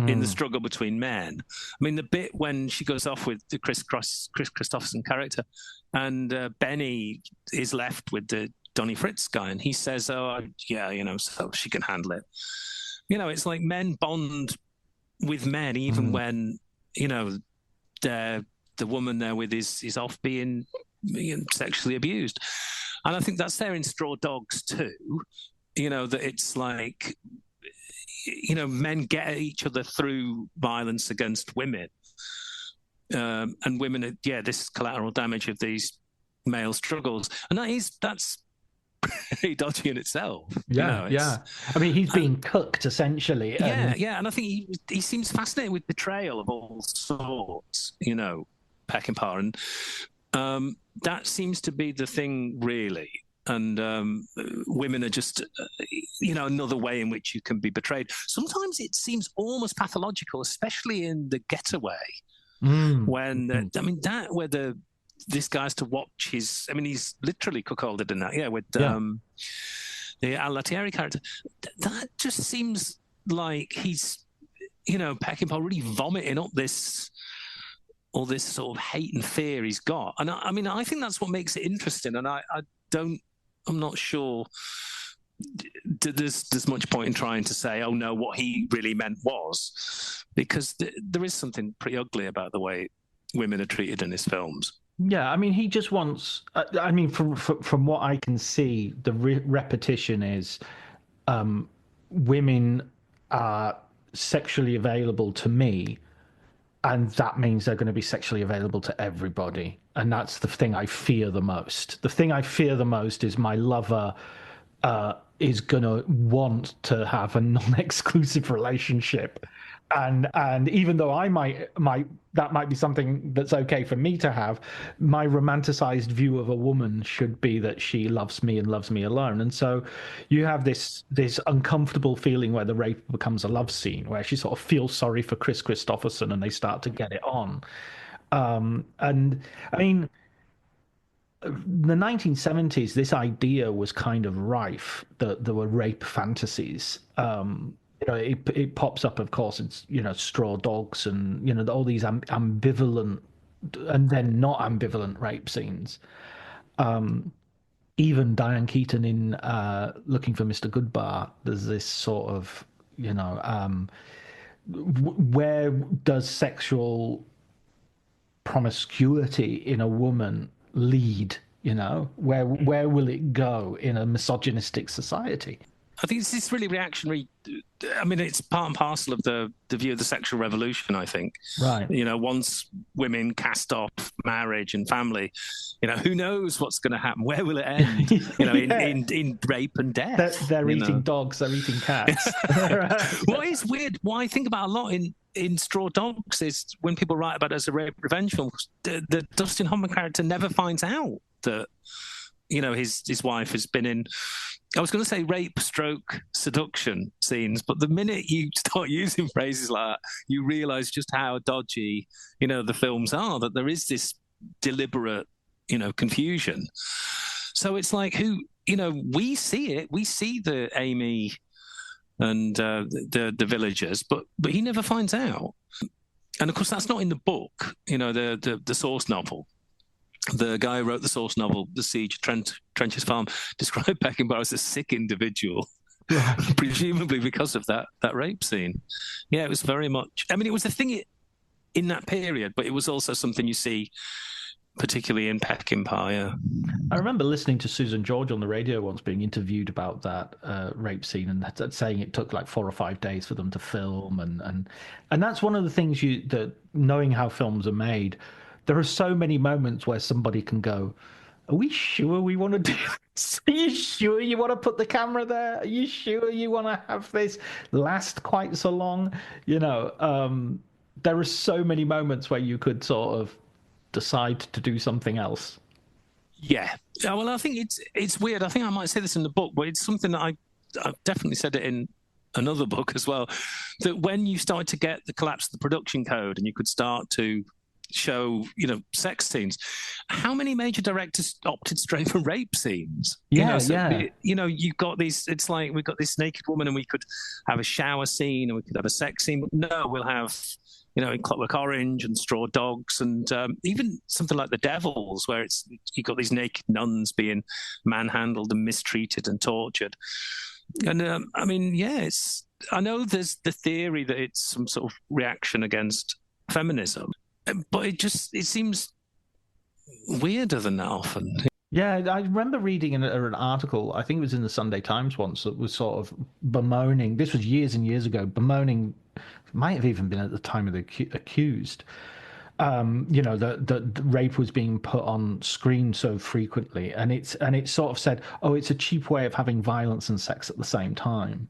in the struggle between men. I mean, the bit when she goes off with the Chris Christopherson character, and Benny is left with the Donnie Fritz guy, and he says, "Oh, yeah, so she can handle it." It's like men bond with men, even when the woman they're with is off being sexually abused, and I think that's there in Straw Dogs too. That it's like. Men get at each other through violence against women. And women are, this collateral damage of these male struggles. And that's pretty dodgy in itself. Yeah. I mean, he's being cooked, essentially. And I think he seems fascinated with betrayal of all sorts, Peckinpah. And that seems to be the thing, really. And women are just, another way in which you can be betrayed. Sometimes it seems almost pathological, especially in The Getaway, when where this guy has to watch his. I mean, he's literally cuckolded in that, with the Al Latieri character. That just seems like he's, Peckinpah really vomiting up all this sort of hate and fear he's got. And I think that's what makes it interesting. And I'm not sure there's much point in trying to say, oh no, what he really meant was, because there is something pretty ugly about the way women are treated in his films. Yeah, I mean, he just wants. From what I can see, the repetition is, women are sexually available to me, and that means they're going to be sexually available to everybody. And that's the thing I fear the most. The thing I fear the most is my lover is going to want to have a non-exclusive relationship. And even though that might be something that's okay for me to have, my romanticized view of a woman should be that she loves me and loves me alone. And so you have this uncomfortable feeling where the rape becomes a love scene, where she sort of feels sorry for Chris Christopherson and they start to get it on. And I mean, the 1970s, this idea was kind of rife that there were rape fantasies. It pops up, of course. It's Straw Dogs and all these ambivalent and then not ambivalent rape scenes. Even Diane Keaton in Looking for Mr. Goodbar, there's this sort of where does sexual promiscuity in a woman lead? Where will it go in a misogynistic society? I think this is really reactionary. I mean, it's part and parcel of the view of the sexual revolution, I think. Right. Once women cast off marriage and family, who knows what's going to happen? Where will it end? In rape and death. They're eating dogs, they're eating cats. What is weird, what I think about a lot in Straw Dogs is when people write about it as a rape revenge film, the Dustin Hoffman character never finds out that, his wife has been in, I was going to say rape stroke seduction scenes, but the minute you start using phrases like that, you realize just how dodgy, the films are, that there is this deliberate, confusion. So it's like we see it. We see the Amy and the villagers, but he never finds out. And of course, that's not in the book. The source novel. The guy who wrote the source novel, The Siege of Trench's Farm, described Peckinpah as a sick individual, right. Presumably because of that rape scene. Yeah, it was very much. I mean, it was a thing in that period, but it was also something you see particularly in Peckinpah. Yeah. I remember listening to Susan George on the radio once being interviewed about that rape scene and saying it took like 4 or 5 days for them to film, and that's one of the things that knowing how films are made, there are so many moments where somebody can go, are we sure we want to do this? Are you sure you want to put the camera there? Are you sure you want to have this last quite so long? There are so many moments where you could sort of decide to do something else. Yeah. Well, I think it's weird. I think I might say this in the book, but it's something that I've definitely said it in another book as well, that when you started to get the collapse of the production code and you could start to show, sex scenes, how many major directors opted straight for rape scenes? You've got these, it's like we've got this naked woman and we could have a shower scene and we could have a sex scene, but no, we'll have in Clockwork Orange and Straw Dogs, and even something like The Devils, where you've got these naked nuns being manhandled and mistreated and tortured. And I know there's the theory that it's some sort of reaction against feminism, but it seems weirder than that often. Yeah, I remember reading an article, I think it was in the Sunday Times once, that was sort of bemoaning, this was years and years ago, bemoaning, might have even been at the time of the accused, that rape was being put on screen so frequently, and it sort of said, oh, it's a cheap way of having violence and sex at the same time.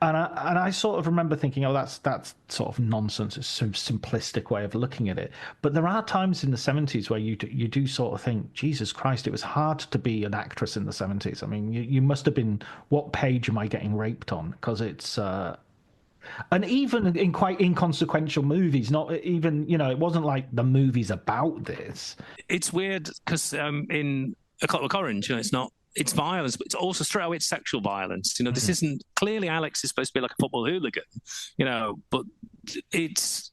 And I sort of remember thinking, oh, that's sort of nonsense. It's a simplistic way of looking at it. But there are times in the 70s where you do sort of think, Jesus Christ, it was hard to be an actress in the 70s. I mean, you must have been, what page am I getting raped on? Because it's... and even in quite inconsequential movies, not even, it wasn't like the movie's about this. It's weird because in A Clockwork Orange, it's violence, but it's also straight away it's sexual violence. This isn't, clearly Alex is supposed to be like a football hooligan, but it's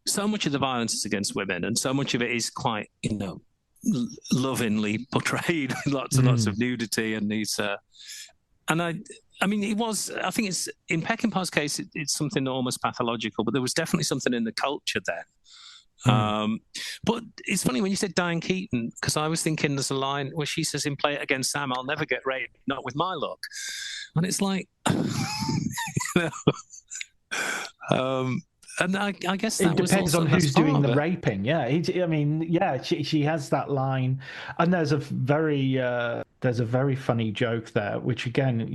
so much of the violence is against women, and so much of it is quite, lovingly portrayed with lots and lots of nudity and these. And I mean, I think it's, in Peckinpah's case, it's something almost pathological, but there was definitely something in the culture then. But it's funny when you said Diane Keaton, because I was thinking there's a line where she says in Play It Again, Sam, I'll never get raped, not with my luck. And it's like, and I guess that it depends on who's doing the raping. Yeah, she has that line, and there's a very funny joke there, which again,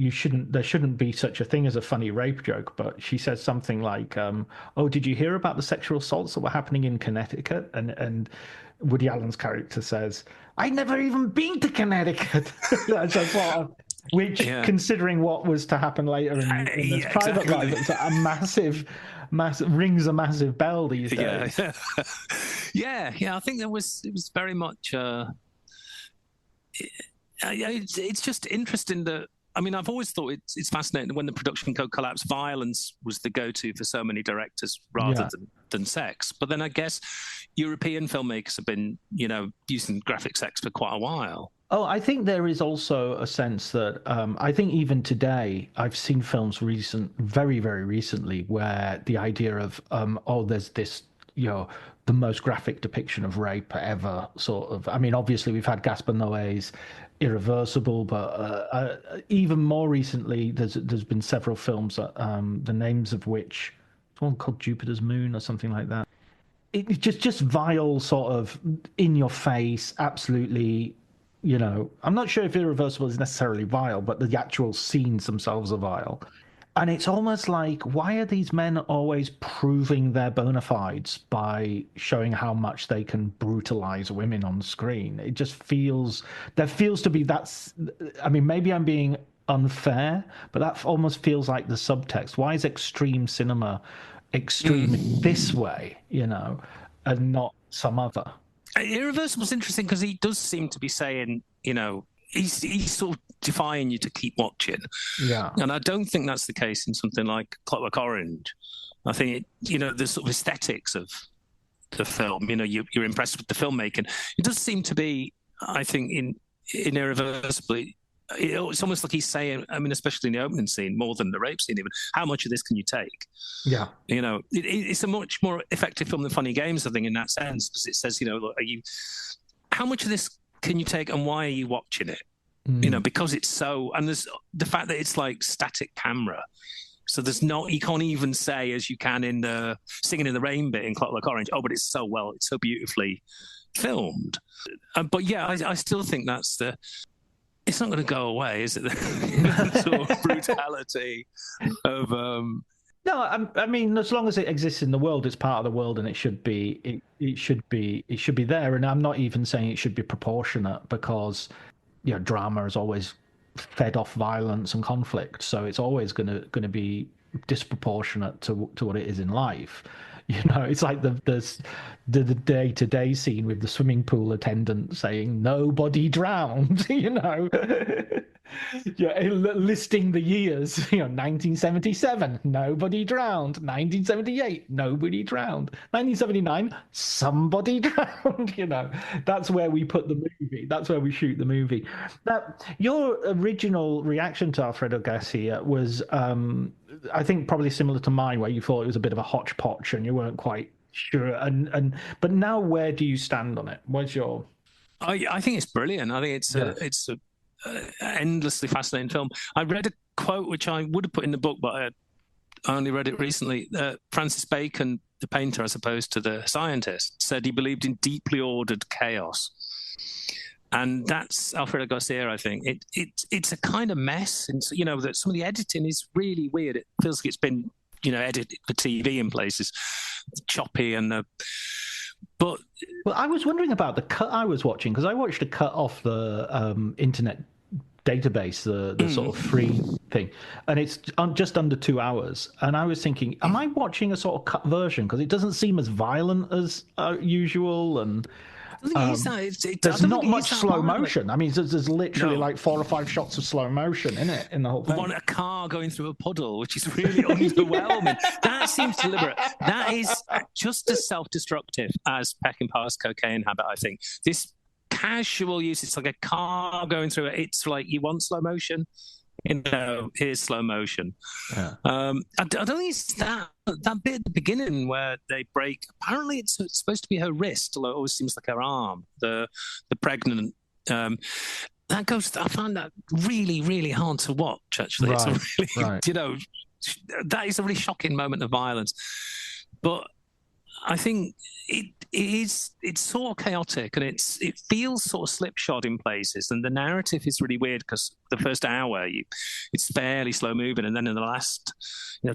there shouldn't be such a thing as a funny rape joke, but she says something like, "Oh, did you hear about the sexual assaults that were happening in Connecticut?" And Woody Allen's character says, "I'd never even been to Connecticut." Which, considering what was to happen later in his private life, it's a massive rings a massive bell these days. Yeah. I think it was very much. It's just interesting that. I mean, I've always thought it's fascinating that when the production code collapsed, violence was the go-to for so many directors rather than sex. But then I guess European filmmakers have been, using graphic sex for quite a while. Oh, I think there is also a sense that I think even today I've seen films very, very recently where the idea of there's this, the most graphic depiction of rape ever sort of. I mean, obviously we've had Gaspar Noé's Irreversible, but even more recently there's been several films that, the names of which, one called Jupiter's Moon or something like that. It's just vile, sort of in your face, absolutely. I'm not sure if Irreversible is necessarily vile, but the actual scenes themselves are vile. And it's almost like, why are these men always proving their bona fides by showing how much they can brutalize women on screen? It just feels to be I mean, maybe I'm being unfair, but that almost feels like the subtext. Why is extreme cinema extreme this way, and not some other? Irreversible is interesting because he does seem to be saying, he's sort of defying you to keep watching. Yeah. And I don't think that's the case in something like Clockwork Orange. I think, the sort of aesthetics of the film, you're impressed with the filmmaking. It does seem to be, I think, in irreversibly, it's almost like he's saying, especially in the opening scene, more than the rape scene even, how much of this can you take? Yeah. It's a much more effective film than Funny Games, I think, in that sense, because it says, look, how much of this can you take and why are you watching it? Because it's so, and there's the fact that it's like static camera. So you can't even say, as you can in the Singing in the Rain bit in Clockwork Orange, oh, but it's so beautifully filmed. But yeah, I still think it's not going to go away, is it? The sort of brutality of. No, I mean, as long as it exists in the world, it's part of the world, and it should be there. And I'm not even saying it should be proportionate, because drama is always fed off violence and conflict, so it's always going to be disproportionate to what it is in life. It's like the day-to-day scene with the swimming pool attendant saying nobody drowned. Listing the years. 1977, nobody drowned. 1978, nobody drowned. 1979, somebody drowned. That's where we put the movie. That's where we shoot the movie. Now, your original reaction to Alfredo Garcia was, I think, probably similar to mine, where you thought it was a bit of a hodgepodge and you weren't quite sure. But now, where do you stand on it? What's your? I think it's brilliant. I think it's a endlessly fascinating film. I read a quote which I would have put in the book, but I only read it recently. Francis Bacon, the painter as opposed to the scientist, said he believed in deeply ordered chaos. And that's Alfredo Garcia, I think. It's a kind of mess. And, that some of the editing is really weird. It feels like it's been, edited for TV in places. Choppy and But... Well, I was wondering about the cut I was watching, because I watched a cut off the internet database, the sort of free thing, and it's just under 2 hours. And I was thinking, am I watching a sort of cut version? Because it doesn't seem as violent as usual, and... there's not much slow motion. I mean, there's literally like 4 or 5 shots of slow motion in the whole thing. A car going through a puddle, which is really underwhelming. That seems deliberate. That is just as self-destructive as Peckinpah's cocaine habit, I think. This casual use, it's like a car going through it. It's like, you want slow motion? Here's slow motion. Yeah. I don't think it's that bit at the beginning where they break. Apparently, it's supposed to be her wrist, although it always seems like her arm. The pregnant. That goes. I find that really, really hard to watch. Actually, right, it's a really, that is a really shocking moment of violence. But I think it's sort of chaotic, and it feels sort of slipshod in places, and the narrative is really weird, because the first hour it's fairly slow moving, and then in the last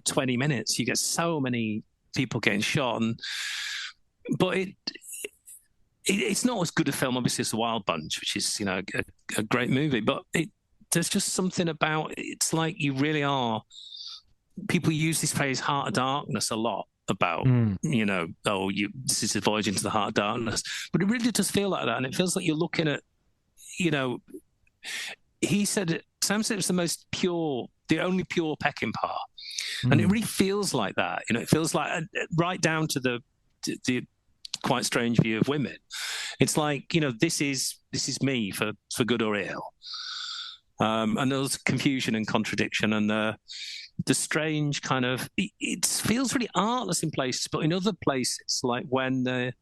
20 minutes you get so many people getting shot, but it's not as good a film obviously as The Wild Bunch, which is a great movie, but there's just something about it's like you really are. People use this phrase "heart of darkness" a lot about this is a voyage into the heart of darkness, but it really does feel like that, and it feels like you're looking at Sam said it was the only pure Peckinpah, and it really feels like that. It feels like right down to the quite strange view of women. It's like this is me for good or ill, and there's confusion and contradiction, and the strange kind of, it feels really artless in places, but in other places, like when the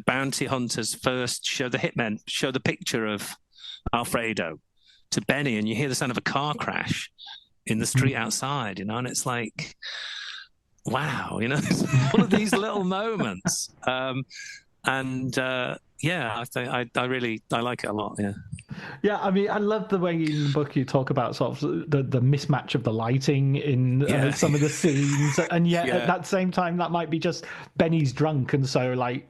bounty hunters first show the picture of Alfredo to Benny, and you hear the sound of a car crash in the street outside, and it's like, wow, it's one of these little moments. Yeah, I like it a lot. Yeah, I mean, I love the way in the book you talk about sort of the mismatch of the lighting in some of the scenes, and yet at that same time, that might be just Benny's drunk, and so like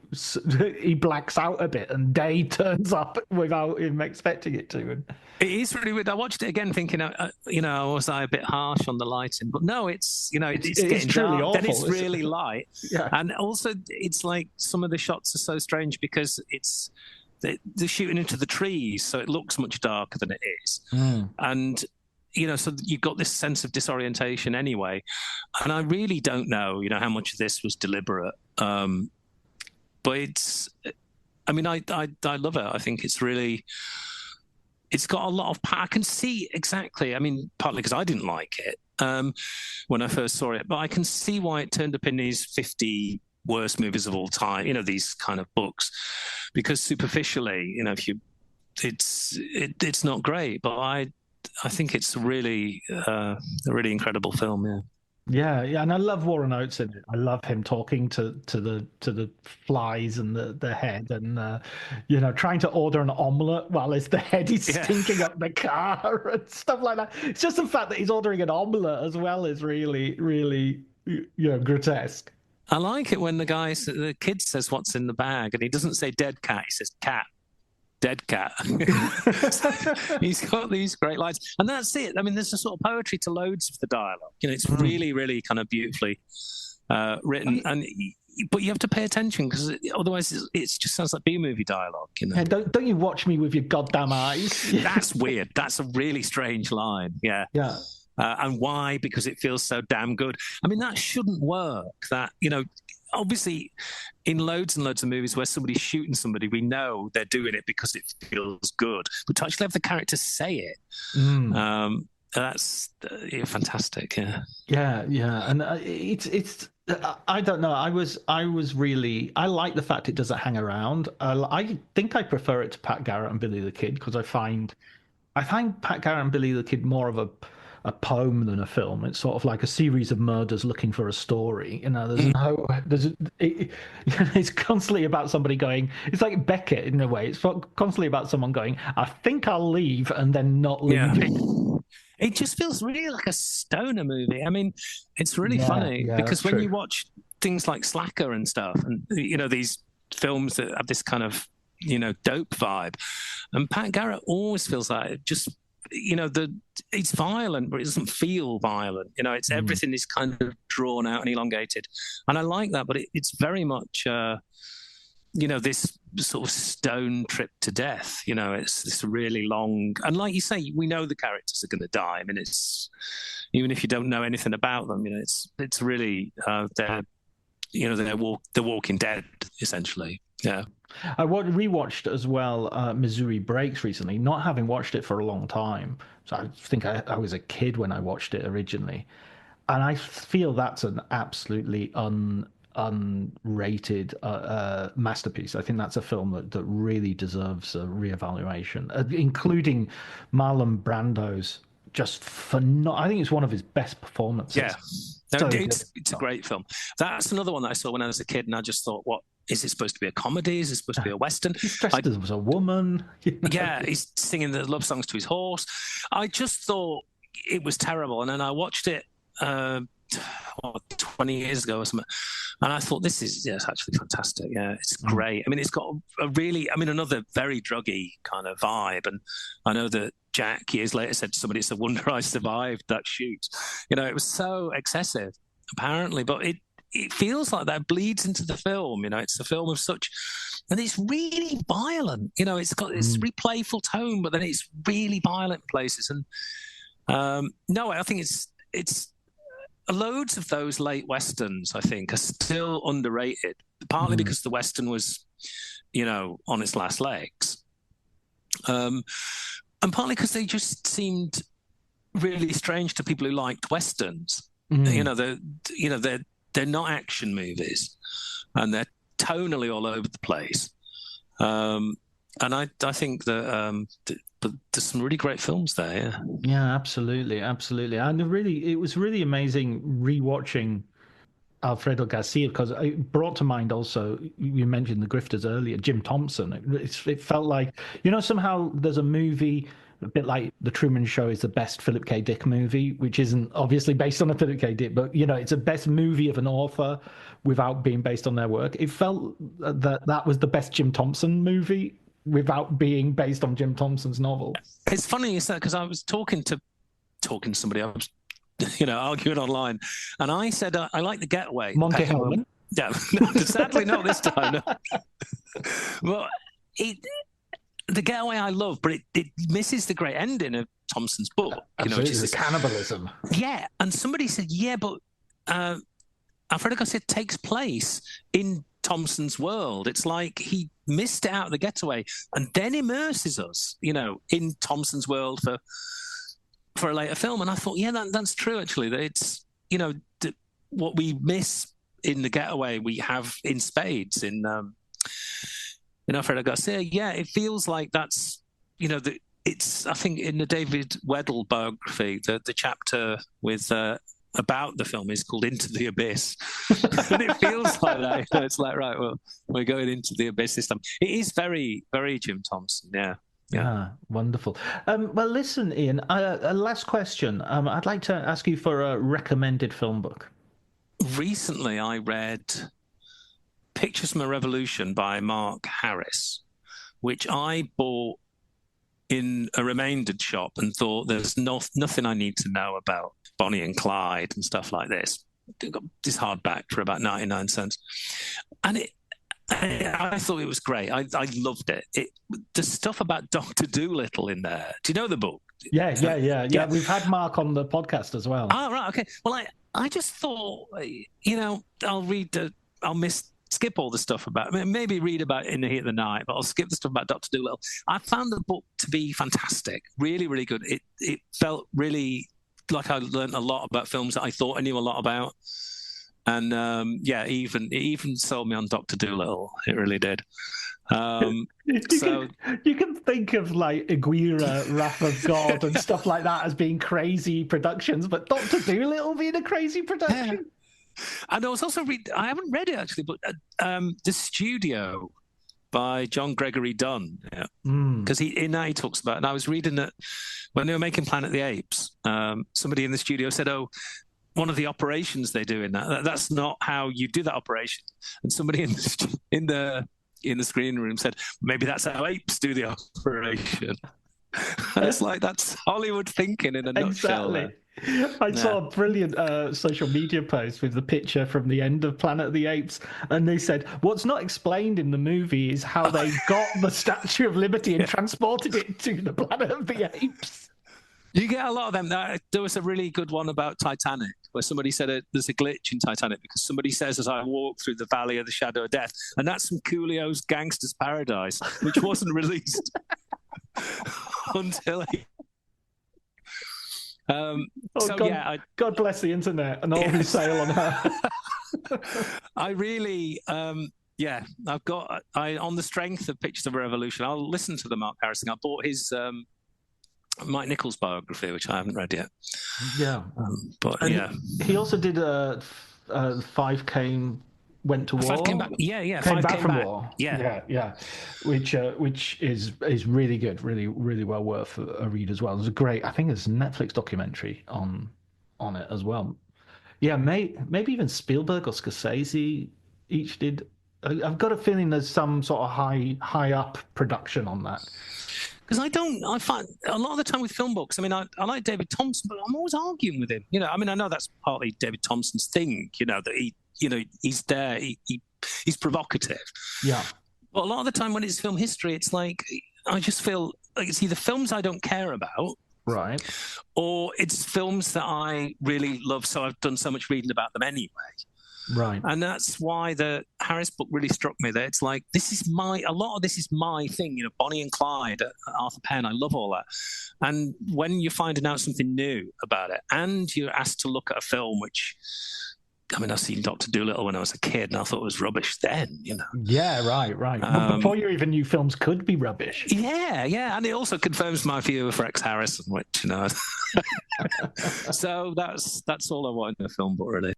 he blacks out a bit, and day turns up without him expecting it to. And it is really weird. I watched it again, thinking, was I a bit harsh on the lighting? But no, it's getting truly dark, awful. then it's really light, yeah. And also, it's like some of the shots are so strange because it's they're shooting into the trees, so it looks much darker than it is. And so you've got this sense of disorientation anyway. And I really don't know, how much of this was deliberate. But it's, I love it. I think it's got a lot of power. I can see exactly, partly because I didn't like it when I first saw it, but I can see why it turned up in these 50 worst movies of all time, these kind of books, because superficially, it's not great, but I think it's really a really incredible film. Yeah, and I love Warren Oates in it. I love him talking to the flies and the head, and trying to order an omelette while the head is stinking up the car and stuff like that. It's just the fact that he's ordering an omelette as well is really, really, grotesque. I like it when the kid says what's in the bag, and he doesn't say dead cat, he says cat. Dead cat. He's got these great lines, and that's it. There's a sort of poetry to loads of the dialogue. It's really, really kind of beautifully written, but you have to pay attention because otherwise it just sounds like B-movie dialogue. Yeah, don't you watch me with your goddamn eyes? That's weird. That's a really strange line. Yeah. And why? Because it feels so damn good. That shouldn't work. That obviously, in loads and loads of movies where somebody's shooting somebody, we know they're doing it because it feels good. But to actually have the character say it, that's fantastic. Yeah, and it's. I don't know. I like the fact it doesn't hang around. I think I prefer it to Pat Garrett and Billy the Kid because I find Pat Garrett and Billy the Kid more of a poem than a film. It's sort of like a series of murders looking for a story. It's constantly about somebody going. It's like Beckett in a way. It's constantly about someone going, I think I'll leave, and then not leaving. It just feels really like a stoner movie. It's really funny because when you watch things like Slacker and stuff, and these films that have this kind of dope vibe, and Pat Garrett always feels like it just. It's violent, but it doesn't feel violent. It's everything is kind of drawn out and elongated, and I like that. But it's very much, this sort of stone trip to death. It's this really long, and like you say, we know the characters are going to die. It's even if you don't know anything about them, it's really they're Walking Dead essentially. Yeah. I rewatched as well Missouri Breaks recently, not having watched it for a long time. So I think I was a kid when I watched it originally. And I feel that's an absolutely unrated masterpiece. I think that's a film that really deserves a reevaluation, including Marlon Brando's just phenomenal. I think it's one of his best performances. Yeah. No, it's a great film. That's another one that I saw when I was a kid, and I just thought, what is it supposed to be? A comedy? Is it supposed to be a western? He's dressed as a woman. Yeah, he's singing the love songs to his horse. I just thought it was terrible, and then I watched it 20 years ago or something, and I thought it's actually fantastic. Yeah, it's great. It's got a really, another very druggy kind of vibe, and I know that Jack years later said to somebody, it's a wonder I survived that shoot. It was so excessive apparently, but it feels like that bleeds into the film. It's a film of such, and it's really violent. It's got this really playful tone, but then it's really violent in places. And no, I think it's loads of those late westerns, I think, are still underrated, partly because the western was, on its last legs. And partly because they just seemed really strange to people who liked westerns. They're not action movies, and they're tonally all over the place. And I think that but there's some really great films there. Yeah, absolutely. And it was really amazing rewatching Alfredo Garcia, because it brought to mind also, you mentioned The Grifters earlier, Jim Thompson. It felt like, somehow there's a movie, a bit like The Truman Show is the best Philip K. Dick movie, which isn't obviously based on a Philip K. Dick, but, it's a best movie of an author without being based on their work. It felt that was the best Jim Thompson movie without being based on Jim Thompson's novel. It's funny you said, because I was talking to somebody, I was arguing online, and I said I like The Getaway. Monty Hellman. Yeah, no, sadly not this time. No. Well, The Getaway I love, but it misses the great ending of Thompson's book. Absolutely, the cannibalism. Yeah, and somebody said, but Alfredo Garcia takes place in Thompson's world. It's like he missed it out of The Getaway and then immerses us, in Thompson's world for a later film. And I thought, that's true, actually, that it's, what we miss in The Getaway, we have in spades in Alfredo Garcia. Yeah, it feels like that's, it's, I think in the David Weddell biography, the chapter with about the film is called Into the Abyss. And it feels like that. It's like, right, well, we're going into the abyss this time. It is very, very Jim Thompson, yeah. Ah, wonderful. Well, listen, Ian, a last question. I'd like to ask you for a recommended film book. Recently, I read Pictures from a Revolution by Mark Harris, which I bought in a remaindered shop and thought there's nothing I need to know about Bonnie and Clyde and stuff like this. I got this hardback for about 99 cents. And I thought it was great. I loved it. The stuff about Dr. Dolittle in there. Do you know the book? Yeah. We've had Mark on the podcast as well. Oh, right. Okay. Well, I just thought, I'll skip all the stuff about, maybe read about it in the heat of the night, but I'll skip the stuff about Dr. Dolittle. I found the book to be fantastic. Really, really good. It felt really like I learned a lot about films that I thought I knew a lot about. And it even sold me on Dr. Dolittle. It really did. You can think of like Aguirre, Wrath of God, and stuff like that as being crazy productions, but Dr. Dolittle being a crazy production. Yeah. And I was also I haven't read it actually, but The Studio by John Gregory Dunn. Yeah, because in that he talks about. And I was reading that when they were making Planet of the Apes, somebody in the studio said, "Oh, one of the operations they do in that's not how you do that operation." And somebody in the screening room said, "Maybe that's how apes do the operation." And it's like, that's Hollywood thinking in a nutshell. Exactly. I saw a brilliant social media post with the picture from the end of Planet of the Apes, and they said, what's not explained in the movie is how they got the Statue of Liberty and transported it to the Planet of the Apes. You get a lot of them. There was a really good one about Titanic, where somebody said there's a glitch in Titanic because somebody says, as I walk through the valley of the shadow of death, and that's from Coolio's Gangster's Paradise, which wasn't released until God bless the internet and all who sail on her. I really, I've got, on the strength of Pictures of a Revolution, I'll listen to the Mark Harris thing. I bought his Mike Nichols biography, which I haven't read yet. Yeah. But he also did Five Went to War. Five Came Back. Came back from war. Yeah. Which is really good, really, really well worth a read as well. There's I think there's a Netflix documentary on it as well. Yeah, maybe even Spielberg or Scorsese each did. I've got a feeling there's some sort of high up production on that. Because I find a lot of the time with film books, I like David Thompson, but I'm always arguing with him. I know that's partly David Thompson's thing, that he's there, he's provocative. Yeah. But a lot of the time when it's film history, it's like, I just feel like it's either films I don't care about. Right. Or it's films that I really love, so I've done so much reading about them anyway. Right. And that's why the Harris book really struck me, that it's like, a lot of this is my thing, Bonnie and Clyde, Arthur Penn, I love all that. And when you're finding out something new about it, and you're asked to look at a film which, I've seen Dr. Dolittle when I was a kid, and I thought it was rubbish then, Yeah, right. Before you even knew films could be rubbish. Yeah, and it also confirms my view of Rex Harrison, which, So that's all I want in a film book, really.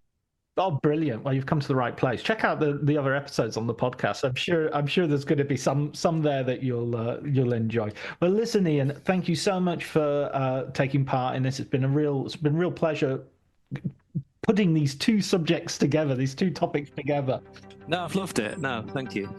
Oh, brilliant! Well, you've come to the right place. Check out the other episodes on the podcast. I'm sure there's going to be some there that you'll enjoy. Well, listen, Ian, thank you so much for taking part in this. It's been a real pleasure putting these two subjects together, these two topics together. No, I've loved it. No, thank you.